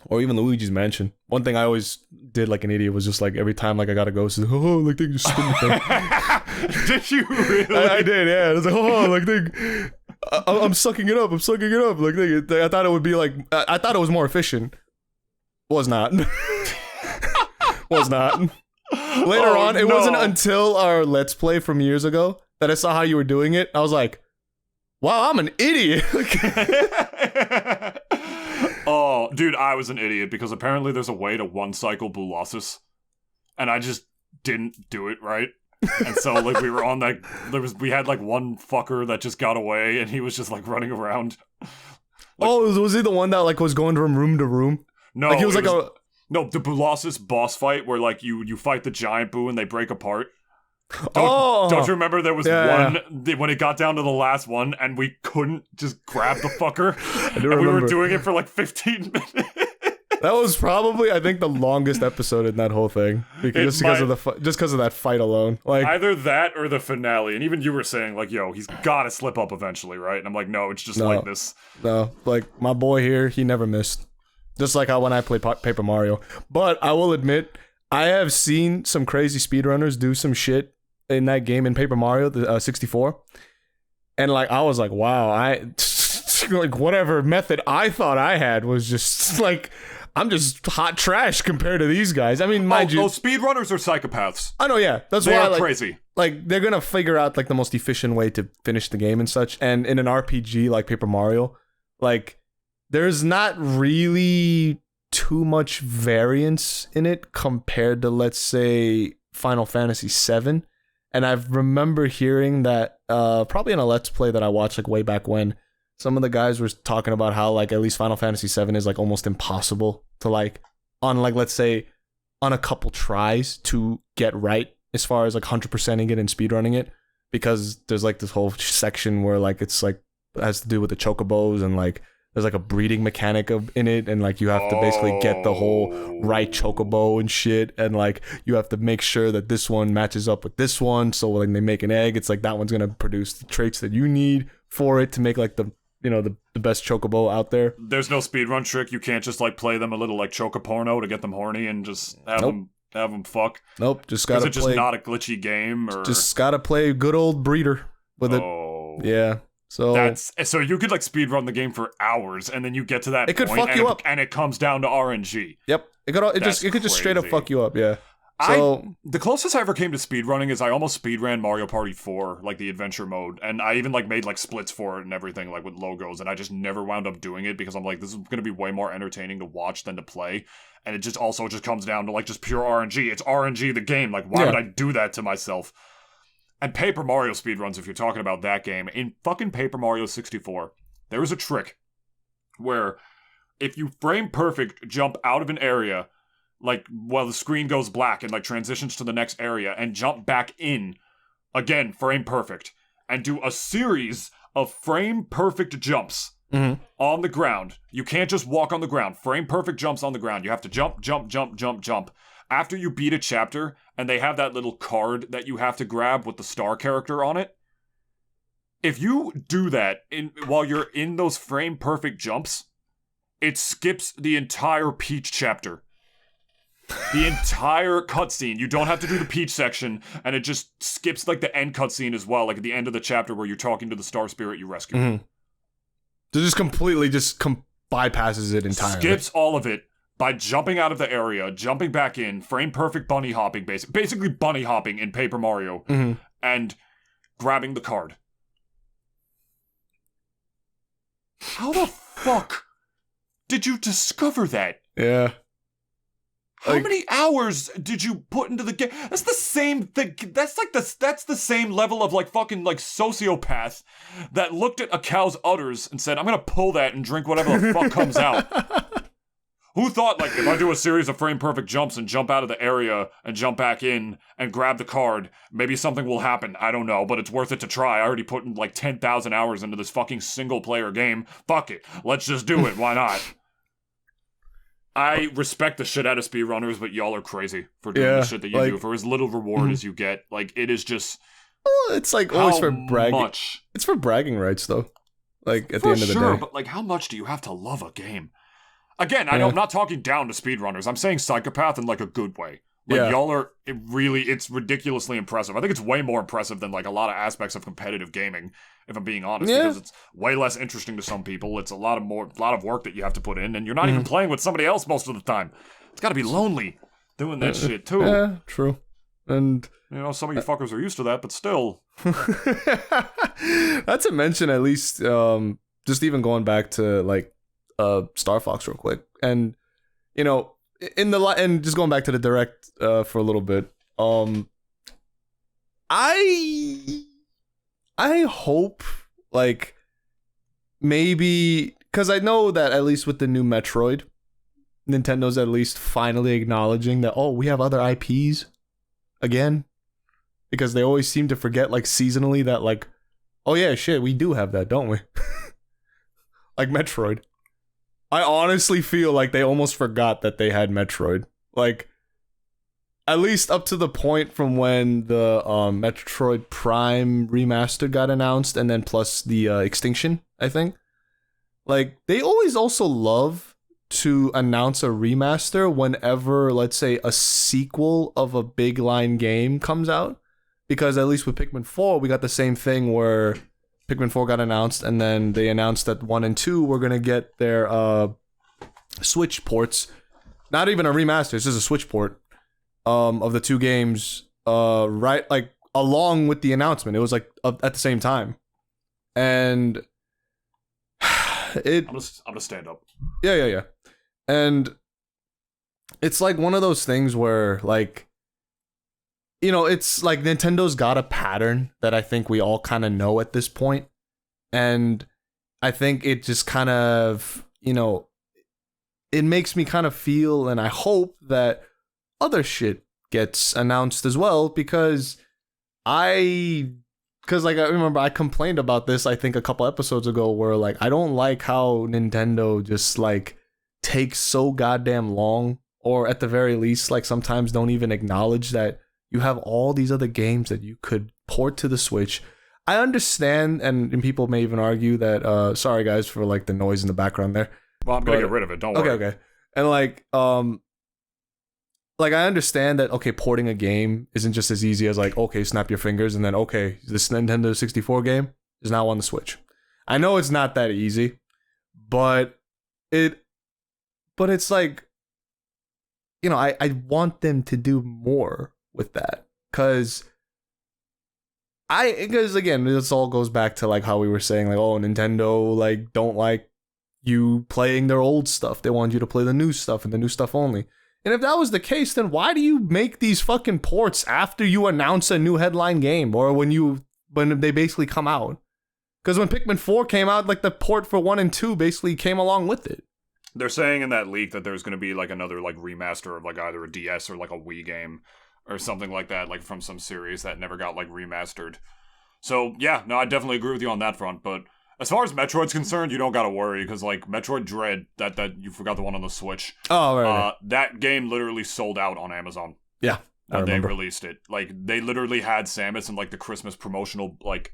Or even Luigi's Mansion. One thing I always did like an idiot was just like every time like I gotta go, so like they just spin the thing. Did you really? I did, yeah. I was like, like they, I'm sucking it up. Like I thought it would be like I thought it was more efficient. Was not. Was not. Later on, it wasn't until our Let's Play from years ago that I saw how you were doing it. I was like, wow, I'm an idiot. Oh, dude, I was an idiot because apparently there's a way to one-cycle Bulossus, and I just didn't do it right. And so, like, we were on that, we had, like, one fucker that just got away, and he was just, like, running around. Like, was he the one that, like, was going from room to room? No. Like, he was like No, the Bulossus boss fight where, like, you fight the giant Boo and they break apart. Don't you remember there was one when it got down to the last one and we couldn't just grab the fucker? And we were doing it for like 15 minutes. That was probably, I think, the longest episode in that whole thing because of that fight alone. Like either that or the finale. And even you were saying like, "Yo, he's got to slip up eventually, right?" And I'm like, "No, it's just like this." No, like my boy here, he never missed. Just like how when I play Paper Mario. But I will admit, I have seen some crazy speedrunners do some shit in that game in Paper Mario, the 64. And like, I was like, wow, like whatever method I thought I had was just like, I'm just hot trash compared to these guys. I mean, mind you, speedrunners are psychopaths. I know, yeah, that's They why are like, crazy. Like they're gonna figure out like the most efficient way to finish the game and such. And in an RPG like Paper Mario, like there's not really too much variance in it compared to, let's say, Final Fantasy VII. And I remember hearing that probably in a Let's Play that I watched like way back when, some of the guys were talking about how like at least Final Fantasy VII is like almost impossible to like on like, let's say, on a couple tries to get right as far as like 100%ing it and speedrunning it, because there's like this whole section where like it's like it has to do with the chocobos and like there's like a breeding mechanic in it, and like you have to basically get the whole right chocobo and shit, and like you have to make sure that this one matches up with this one, so when they make an egg, it's like that one's gonna produce the traits that you need for it to make like the, you know, the best chocobo out there. There's no speedrun trick. You can't just like play them a little like chocoporno to get them horny and just have them fuck. Nope, just gotta play. Is it just not a glitchy game, or just gotta play good old breeder with it? Yeah. So you could like speedrun the game for hours, and then you get to that it could fuck you up, and it comes down to RNG. Yep, it could just straight up fuck you up. Yeah. So the closest I ever came to speedrunning is I almost speedran Mario Party 4, like the adventure mode, and I even like made like splits for it and everything, like with logos, and I just never wound up doing it because I'm like, this is gonna be way more entertaining to watch than to play, and it just also just comes down to like just pure RNG. It's RNG the game. Like, why would I do that to myself? And Paper Mario speedruns, if you're talking about that game, in fucking Paper Mario 64, there was a trick where if you frame perfect jump out of an area, like while the screen goes black and like transitions to the next area, and jump back in, again, frame perfect, and do a series of frame perfect jumps on the ground. You can't just walk on the ground. Frame perfect jumps on the ground. You have to jump, jump, jump, jump, jump. After you beat a chapter, and they have that little card that you have to grab with the star character on it, if you do that while you're in those frame perfect jumps, it skips the entire Peach chapter. The entire cutscene. You don't have to do the Peach section, and it just skips like the end cutscene as well, like at the end of the chapter where you're talking to the star spirit you rescued. So just completely bypasses it entirely. Skips all of it. By jumping out of the area, jumping back in, frame perfect bunny hopping, basically bunny hopping in Paper Mario, and grabbing the card. How the fuck did you discover that? Yeah. How many hours did you put into the game? That's the same thing. That's the same level of like fucking like sociopath that looked at a cow's udders and said, I'm gonna pull that and drink whatever the fuck comes out. Who thought, like, if I do a series of frame-perfect jumps and jump out of the area and jump back in and grab the card, maybe something will happen. I don't know, but it's worth it to try. I already put in, like, 10,000 hours into this fucking single-player game. Fuck it. Let's just do it. Why not? I respect the shit out of speedrunners, but y'all are crazy for doing the shit that you do. For as little reward as you get. Like, it is just... Well, it's, like, always for bragging. It's for bragging rights, though. Like, at the end of the day. But, like, how much do you have to love a game? Again, I'm not talking down to speedrunners. I'm saying psychopath in, like, a good way. Like, y'all are it's ridiculously impressive. I think it's way more impressive than, like, a lot of aspects of competitive gaming, if I'm being honest, because it's way less interesting to some people. It's a lot of work that you have to put in, and you're not even playing with somebody else most of the time. It's gotta be lonely doing that shit, too. Yeah, true. And... you know, some of you fuckers are used to that, but still. Not to mention, at least, just even going back to, like, Star Fox real quick, and you know, and just going back to the direct for a little bit, I hope, like, maybe, because I know that at least with the new Metroid, Nintendo's at least finally acknowledging that, oh, we have other IPs again, because they always seem to forget, like, seasonally that, like, oh yeah, shit, we do have that, don't we? Like Metroid. I honestly feel like they almost forgot that they had Metroid. Like, at least up to the point from when the Metroid Prime Remastered got announced, and then plus the Extinction, I think. Like, they always also love to announce a remaster whenever, let's say, a sequel of a big line game comes out. Because at least with Pikmin 4, we got the same thing where Pikmin 4 got announced, and then they announced that 1 and 2 were going to get their Switch ports. Not even a remaster, it's just a Switch port of the two games, right, like, along with the announcement. It was, like, at the same time. And I'm gonna stand up. Yeah. And it's, like, one of those things where, like, you know, it's like Nintendo's got a pattern that I think we all kind of know at this point. And I think it just kind of, you know, it makes me kind of feel, and I hope that other shit gets announced as well, because like, I remember I complained about this, I think, a couple episodes ago, where, like, I don't like how Nintendo just, like, takes so goddamn long, or at the very least, like, sometimes don't even acknowledge that you have all these other games that you could port to the Switch. I understand, and people may even argue that, sorry guys for, like, the noise in the background there. Well, I'm gonna get rid of it, don't worry. Okay. And, like, I understand that, okay, porting a game isn't just as easy as, like, okay, snap your fingers, and then, okay, this Nintendo 64 game is now on the Switch. I know it's not that easy, but it's like, you know, I want them to do more with that, because again, this all goes back to, like, how we were saying, like, oh, Nintendo, like, don't like you playing their old stuff, they want you to play the new stuff and the new stuff only. And if that was the case, then why do you make these fucking ports after you announce a new headline game, or when they basically come out? Because when Pikmin 4 came out, like, the port for 1 and 2 basically came along with it. They're saying in that leak that there's going to be, like, another, like, remaster of, like, either a DS or, like, a Wii game or something like that, like, from some series that never got, like, remastered. So, yeah, no, I definitely agree with you on that front, but as far as Metroid's concerned, you don't gotta worry, because, like, Metroid Dread, that you forgot the one on the Switch. Oh, right. That game literally sold out on Amazon. Yeah, when they released it. Like, they literally had Samus in, like, the Christmas promotional, like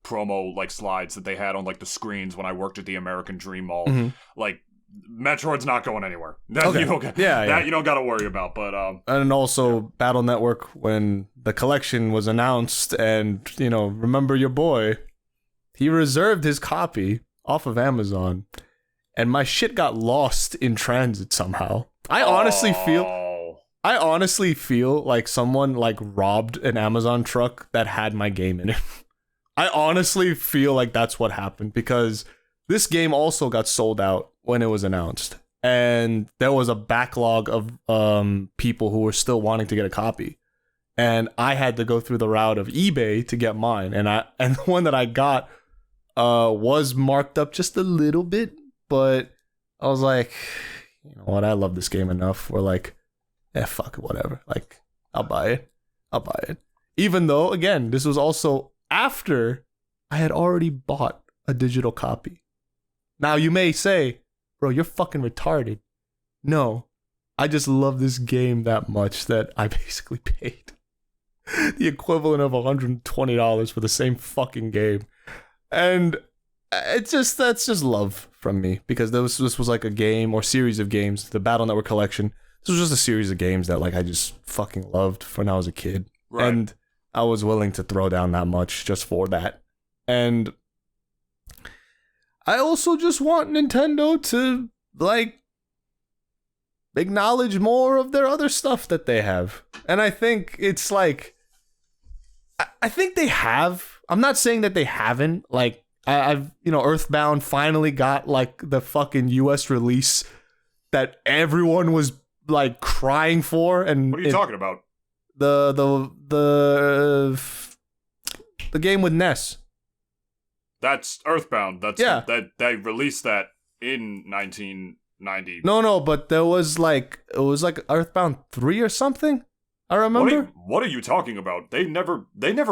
promo, like, slides that they had on, like, the screens when I worked at the American Dream Mall. Mm-hmm. Like, Metroid's not going anywhere. That okay. you don't gotta worry about. But and also Battle Network, when the collection was announced, and, you know, remember your boy, he reserved his copy off of Amazon, and my shit got lost in transit somehow. I honestly feel like someone, like, robbed an Amazon truck that had my game in it. I honestly feel like that's what happened, because this game also got sold out when it was announced, and there was a backlog of people who were still wanting to get a copy, and I had to go through the route of eBay to get mine, and the one that I got was marked up just a little bit, but I was like, you know what, I love this game enough, we're like, fuck it, whatever, like, I'll buy it, even though, again, this was also after I had already bought a digital copy. Now, you may say, bro, you're fucking retarded. No, I just love this game that much that I basically paid the equivalent of $120 for the same fucking game. And that's just love from me, because this was like a game or series of games, the Battle Network collection. This was just a series of games that, like, I just fucking loved when I was a kid. Right. And I was willing to throw down that much just for that. And I also just want Nintendo to, like, acknowledge more of their other stuff that they have. And I think it's like, I think they have. I'm not saying that they haven't. Like, I've, you know, Earthbound finally got, like, the fucking US release that everyone was, like, crying for. And what are you talking about? The game with Ness. That's Earthbound. That's yeah. That they released that in 1990. No, but it was like Earthbound 3 or something. I remember. What are you talking about? They never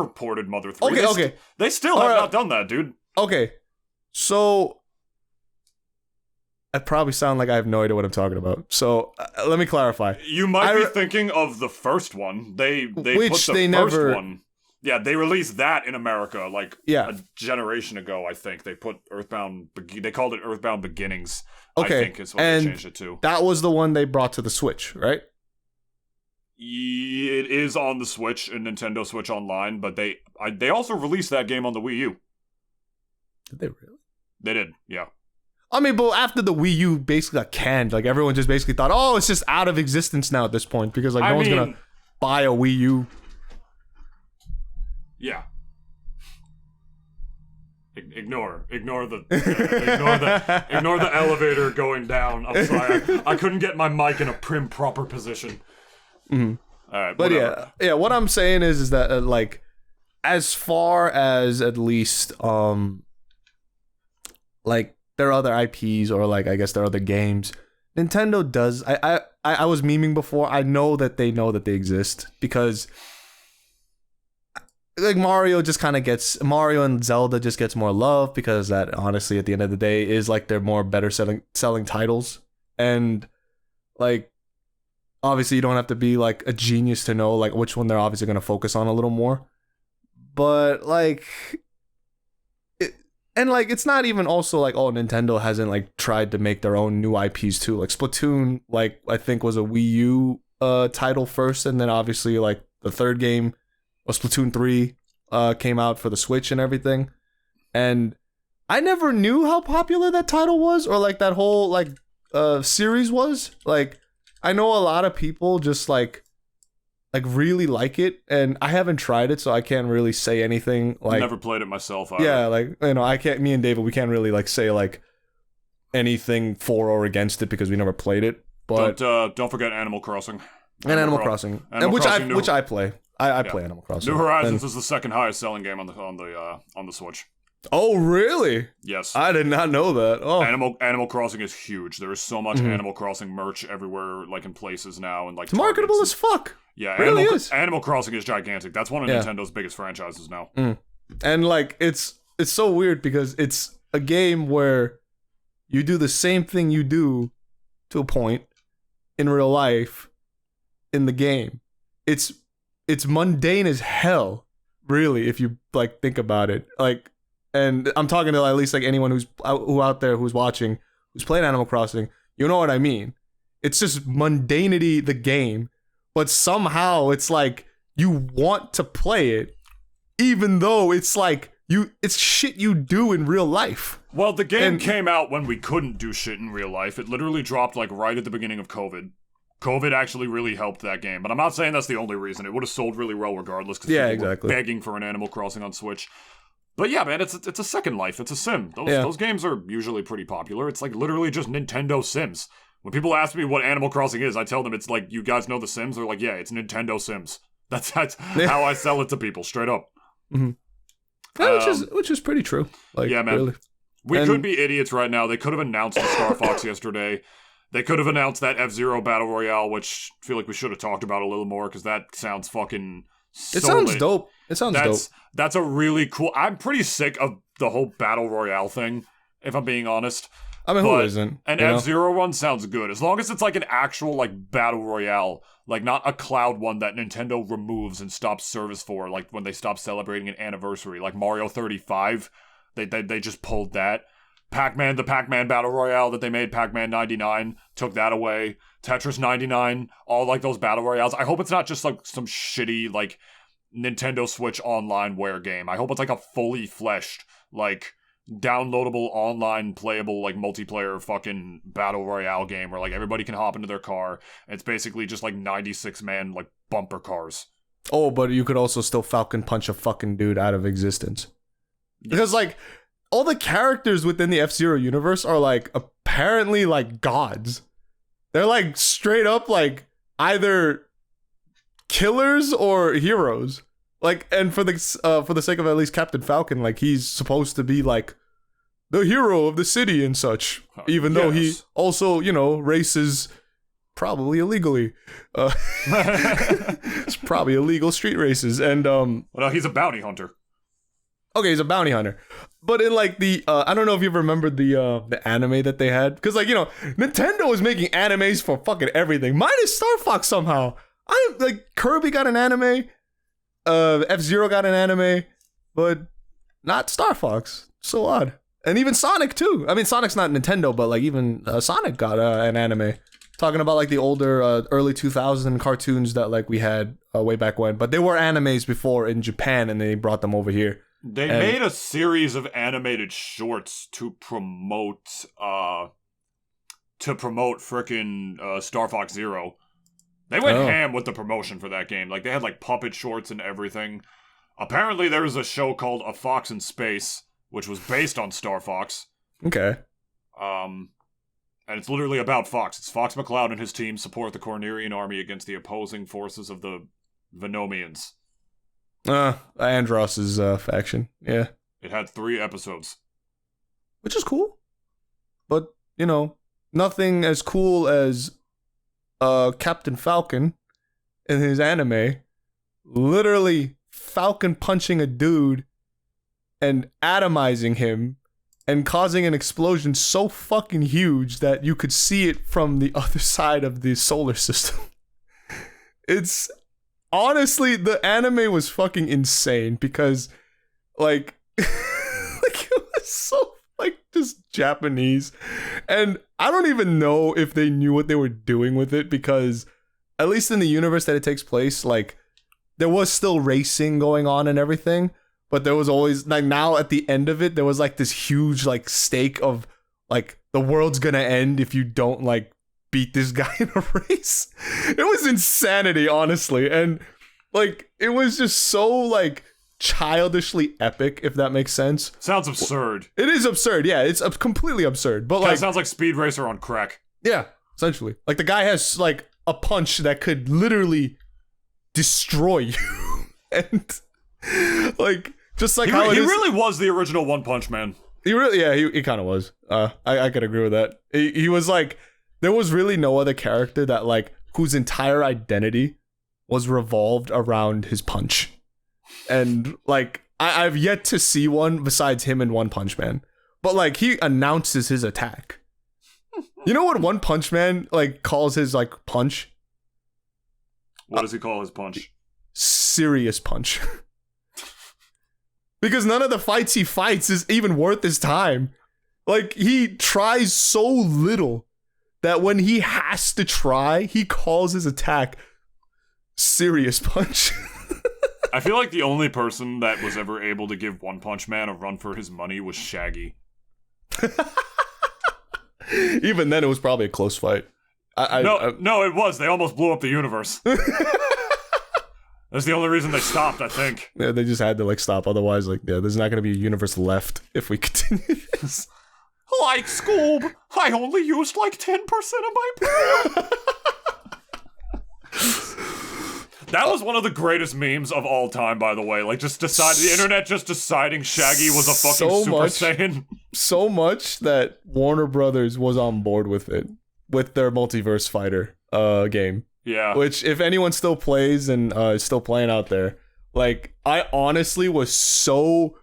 ported Mother 3. Okay. They still have not done that, dude. Okay. So I probably sound like I have no idea what I'm talking about. So let me clarify. You might be thinking of the first one. They put the first one. Yeah, they released that in America like Yeah. a generation ago, I think. They put they called it Earthbound Beginnings, Okay, I think is what and they changed it to. that was the one they brought to the Switch, right? It is on the Switch and Nintendo Switch Online, but they also released that game on the Wii U. Did they really? They did, yeah. I mean, but after the Wii U basically got canned, like everyone just basically thought, oh, it's just out of existence now at this point because like no one's gonna buy a Wii U. Yeah. Ignore the elevator going down. I'm sorry, I couldn't get my mic in a prim proper position. Mm-hmm. All right, but whatever. yeah. What I'm saying is that like, as far as at least like their other IPs or like I guess their other games, Nintendo does. I was memeing before. I know that they exist because like Mario and Zelda just gets more love because that honestly at the end of the day is like they're more better selling titles. And like obviously you don't have to be like a genius to know like which one they're obviously going to focus on a little more. But like and like it's not even also like oh Nintendo hasn't like tried to make their own new IPs too. Like Splatoon like I think was a Wii U title first, and then obviously like the third game was Splatoon 3 came out for the Switch and everything. And I never knew how popular that title was or like that whole like series was. Like I know a lot of people just like really like it, and I haven't tried it, so I can't really say anything. Like never played it myself either. Yeah, like you know, I can't. Me and David, we can't really like say like anything for or against it because we never played it. But don't forget Animal Crossing. Animal Crossing, which I play. I play Animal Crossing. New Horizons is the second highest selling game on the Switch. Oh really? Yes. I did not know that. Oh, Animal Crossing is huge. There is so much Animal Crossing merch everywhere, like in places now, and like it's marketable as fuck. Yeah, it really is. Animal Crossing is gigantic. That's one of Nintendo's biggest franchises now. And like it's so weird because it's a game where you do the same thing you do to a point in real life in the game. It's mundane as hell, really, if you like think about it. Like, and I'm talking to at least like anyone who's out there who's watching, who's played Animal Crossing. You know what I mean? It's just mundanity, the game, but somehow it's like you want to play it, even though it's like it's shit you do in real life. Well, the game came out when we couldn't do shit in real life. It literally dropped like right at the beginning of COVID. COVID actually really helped that game, but I'm not saying that's the only reason. It would have sold really well regardless because people were begging for an Animal Crossing on Switch. But yeah, man, it's a Second Life. It's a sim. Those games are usually pretty popular. It's like literally just Nintendo Sims. When people ask me what Animal Crossing is, I tell them it's like, you guys know The Sims? They're like, yeah, it's Nintendo Sims. That's how I sell it to people, straight up. Mm-hmm. Yeah, which is pretty true. Like, yeah, man. Really. We could be idiots right now. They could have announced the Star Fox yesterday. They could have announced that F-Zero Battle Royale, which I feel like we should have talked about a little more, because that sounds fucking so It sounds lit. dope. It sounds dope. That's a really cool... I'm pretty sick of the whole Battle Royale thing, if I'm being honest. I mean, who isn't? An F-Zero one sounds good. As long as it's like an actual like Battle Royale, like not a cloud one that Nintendo removes and stops service for, like when they stop celebrating an anniversary. Like Mario 35, they just pulled that. The Pac-Man Battle Royale that they made, Pac-Man 99, took that away. Tetris 99, all like those Battle Royales. I hope it's not just like some shitty like Nintendo Switch onlineware game. I hope it's like a fully fleshed, like downloadable, online playable, like multiplayer fucking Battle Royale game where like everybody can hop into their car. And it's basically just like 96-man like bumper cars. Oh, but you could also still Falcon Punch a fucking dude out of existence. Yes. Because like all the characters within the F-Zero universe are like apparently like gods. They're like straight up like either killers or heroes. Like, and for the sake of at least Captain Falcon, like he's supposed to be like the hero of the city and such, even though he also, you know, races probably illegally. It's probably illegal street races, and well, he's a bounty hunter. Okay, he's a bounty hunter. But in like the I don't know if you remember the anime that they had, because like, you know, Nintendo is making animes for fucking everything, minus Star Fox somehow. Like Kirby got an anime. F-Zero got an anime, but not Star Fox. So odd. And even Sonic too. I mean, Sonic's not Nintendo, but like even Sonic got an anime. Talking about like the older early 2000 cartoons that like we had way back when, but they were animes before in Japan, and they brought them over here. They made a series of animated shorts to promote frickin' Star Fox Zero. They went ham with the promotion for that game. Like they had like puppet shorts and everything. Apparently there was a show called A Fox in Space, which was based on Star Fox. Okay. And it's literally about Fox. It's Fox McCloud and his team support the Cornerian army against the opposing forces of the Venomians. Andross's faction. Yeah. It had 3 episodes. Which is cool. But, you know, nothing as cool as Captain Falcon in his anime literally Falcon punching a dude and atomizing him and causing an explosion so fucking huge that you could see it from the other side of the solar system. It's honestly, the anime was fucking insane because like like it was so like just Japanese, and I don't even know if they knew what they were doing with it, because at least in the universe that it takes place, like there was still racing going on and everything. But there was always, like, now at the end of it, there was, like, this huge, like, stake of, like, the world's gonna end if you don't, like, beat this guy in a race. It was insanity, honestly. And, like, it was just so, like, childishly epic, if that makes sense. Sounds absurd. It is absurd, yeah. It's completely absurd. But, like... It sounds like Speed Racer on crack. Yeah, essentially. Like, the guy has, like, a punch that could literally destroy you. And, like... Just like how he really was the original One Punch Man. He really, yeah, he kind of was. I could agree with that. He was like, there was really no other character that like whose entire identity was revolved around his punch, and like I've yet to see one besides him in One Punch Man. But like he announces his attack. You know what One Punch Man like calls his like punch? What does he call his punch? Serious punch. Because none of the fights he fights is even worth his time. Like, he tries so little that when he has to try, he calls his attack Serious Punch. I feel like the only person that was ever able to give One Punch Man a run for his money was Shaggy. Even then, it was probably a close fight. No, it was. They almost blew up the universe. That's the only reason they stopped, I think. Yeah, they just had to, like, stop. Otherwise, like, yeah, there's not going to be a universe left if we continue this. Like, Scoob, I only used, like, 10% of my brain. That was one of the greatest memes of all time, by the way. Like, the internet just deciding Shaggy was a fucking Super Saiyan. So much that Warner Brothers was on board with it, with their Multiverse Fighter game. Yeah. Which, if anyone still plays and is still playing out there, like, I honestly was so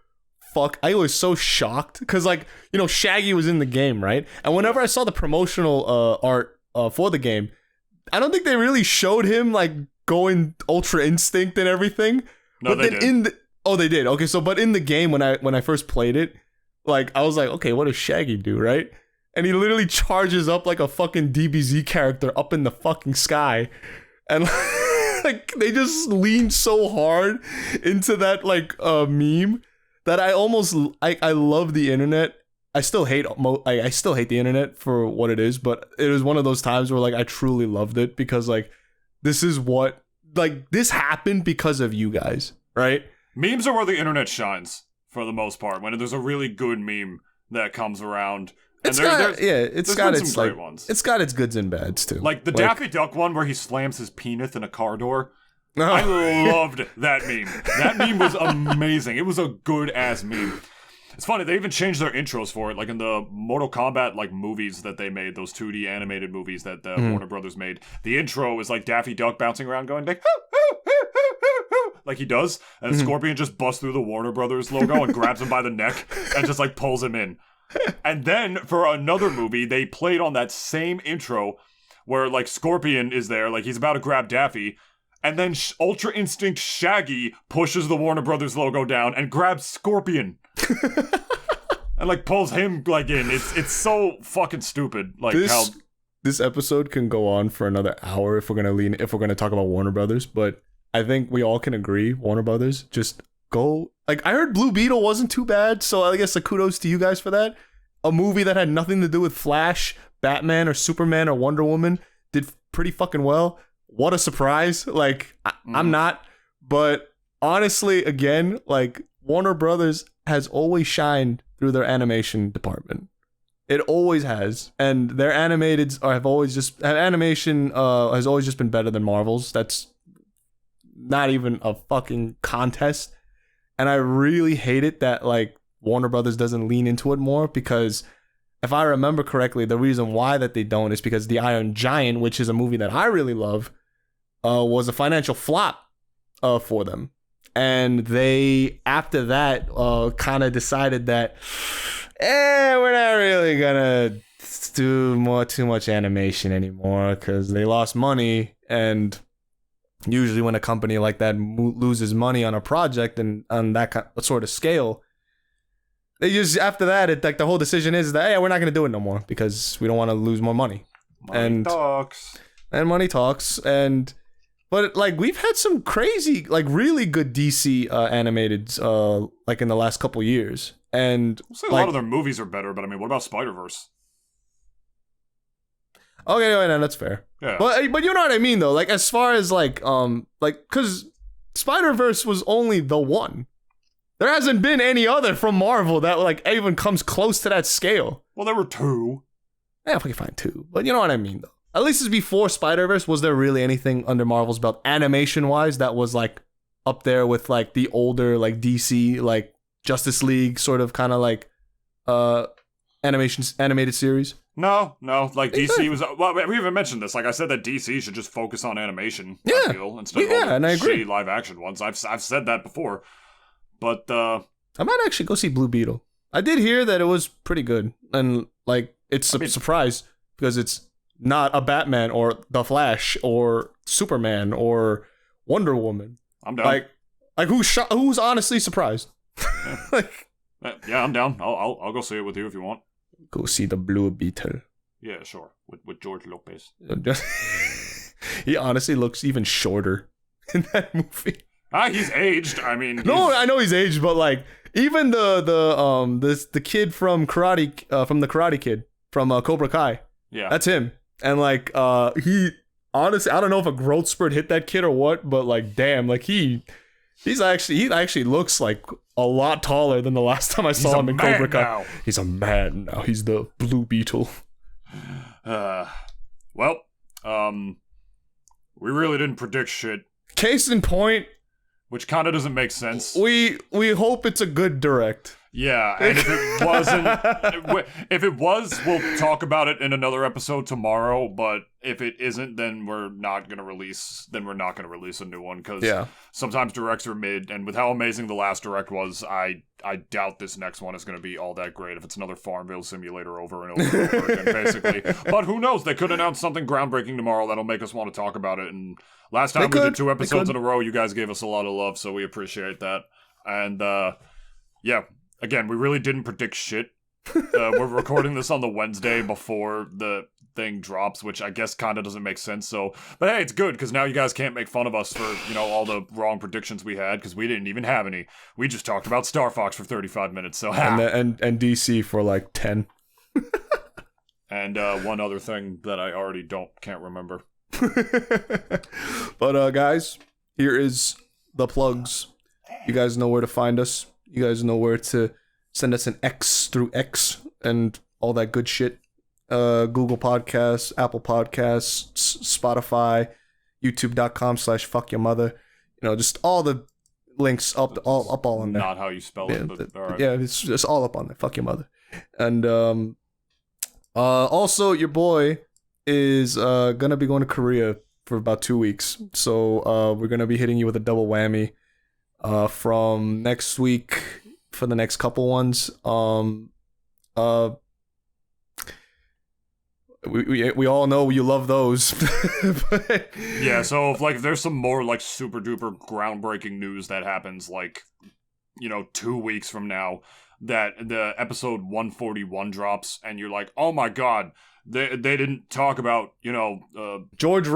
shocked. Because, like, you know, Shaggy was in the game, right? And whenever I saw the promotional art for the game, I don't think they really showed him, like, going Ultra Instinct and everything. No, but they then did. They did. Okay, so, but in the game, when I first played it, like, I was like, okay, what does Shaggy do, right? And he literally charges up like a fucking DBZ character up in the fucking sky. And like they just leaned so hard into that like meme that I love the internet. I still hate the internet for what it is, but it was one of those times where like I truly loved it because like this happened because of you guys, right? Memes are where the internet shines for the most part. When there's a really good meme that comes around. It's got its great ones. It's got its goods and bads too. Like the Daffy Duck one where he slams his penis in a car door. I loved that meme. That meme was amazing. It was a good ass meme. It's funny, they even changed their intros for it, like in the Mortal Kombat like movies that they made, those 2D animated movies that Warner Brothers made. The intro is like Daffy Duck bouncing around going like like he does, and Scorpion just busts through the Warner Brothers logo and grabs him by the neck and just like pulls him in. And then for another movie, they played on that same intro where like Scorpion is there, like he's about to grab Daffy, And then Ultra Instinct Shaggy pushes the Warner Brothers logo down and grabs Scorpion. And like pulls him like in. It's so fucking stupid. Like this episode can go on for another hour if we're gonna talk about Warner Brothers, but I think we all can agree Warner Brothers just go. Like I heard Blue Beetle wasn't too bad, so I guess kudos to you guys for that. A movie that had nothing to do with Flash, Batman, or Superman or Wonder Woman did pretty fucking well. What a surprise! Like I'm not, but honestly, again, like Warner Brothers has always shined through their animation department. It always has, and their animated animation has always just been better than Marvel's. That's not even a fucking contest. And I really hate it that like Warner Brothers doesn't lean into it more, because if I remember correctly, the reason why that they don't is because The Iron Giant, which is a movie that I really love, was a financial flop for them. And they, after that, kind of decided that, we're not really gonna do too much animation anymore, because they lost money. And usually when a company like that loses money on a project and on that sort of scale, they just, after that, it like the whole decision is that, we're not gonna do it no more because we don't want to lose more money. Money talks. But like we've had some crazy, like really good DC animated like in the last couple years, and I'll say a lot of their movies are better. But I mean, what about Spider-Verse? Okay, no, that's fair. Yeah, but you know what I mean though. Like as far as like because Spider-Verse was only the one. There hasn't been any other from Marvel that like even comes close to that scale. Well, there were two. Yeah, if we can find two, but you know what I mean though. At least it's before Spider-Verse. Was there really anything under Marvel's belt animation-wise that was like up there with like the older like DC like Justice League sort of kind of like animated series? No. Like DC was. Well, we even mentioned this. Like I said, that DC should just focus on animation. Yeah, I feel, instead of all the and I agree. shitty live action ones. I've said that before, but I might actually go see Blue Beetle. I did hear that it was pretty good, and like it's a surprise because it's not a Batman or The Flash or Superman or Wonder Woman. I'm down. Like who's honestly surprised? Yeah. Yeah, I'm down. I'll go see it with you if you want. Go see the Blue Beetle. Yeah, sure. With George Lopez. He honestly looks even shorter in that movie. He's aged. I mean, I know he's aged, but like even the kid from the Karate Kid from Cobra Kai. Yeah, that's him. And like he honestly, I don't know if a growth spurt hit that kid or what, but like damn, like he actually looks like a lot taller than the last time I saw him in Cobra Kai. Now. He's a man now. He's the Blue Beetle. Well, we really didn't predict shit. Case in point, which kind of doesn't make sense. We hope it's a good direct. Yeah, and if it wasn't, if it was, we'll talk about it in another episode tomorrow. But if it isn't, then we're not gonna release a new one, because sometimes directs are mid, and with how amazing the last direct was, I doubt this next one is gonna be all that great. If it's another Farmville simulator over and over and over again, basically. But who knows? They could announce something groundbreaking tomorrow that'll make us want to talk about it. And last time we did 2 episodes in a row, you guys gave us a lot of love, so we appreciate that. And yeah. Again, we really didn't predict shit. We're recording this on the Wednesday before the thing drops, which I guess kind of doesn't make sense. So, but hey, it's good because now you guys can't make fun of us for, all the wrong predictions we had, because we didn't even have any. We just talked about Star Fox for 35 minutes. So and DC for like 10. And one other thing that I already can't remember. But guys, here is the plugs. You guys know where to find us. You guys know where to send us an X through X and all that good shit. Google Podcasts, Apple Podcasts, Spotify, youtube.com/fuckyourmother. Just all the links all on there. Not how you spell it, but all right. Yeah, it's just all up on there. Fuck your mother. And also, your boy is gonna be going to Korea for about 2 weeks. So we're gonna be hitting you with a double whammy. From next week for the next couple ones. we all know you love those. But- Yeah, so if there's some more like super duper groundbreaking news that happens 2 weeks from now, that the episode 141 drops and you're like, oh my god, they didn't talk about George.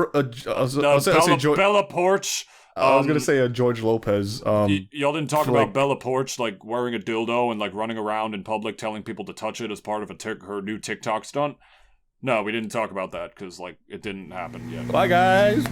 I'll say George. Bella Porch. I was gonna say George Lopez. Y'all didn't talk for, about like- Bella Porch wearing a dildo and running around in public telling people to touch it as part of her new TikTok stunt. No, we didn't talk about that because it didn't happen yet. Bye, guys.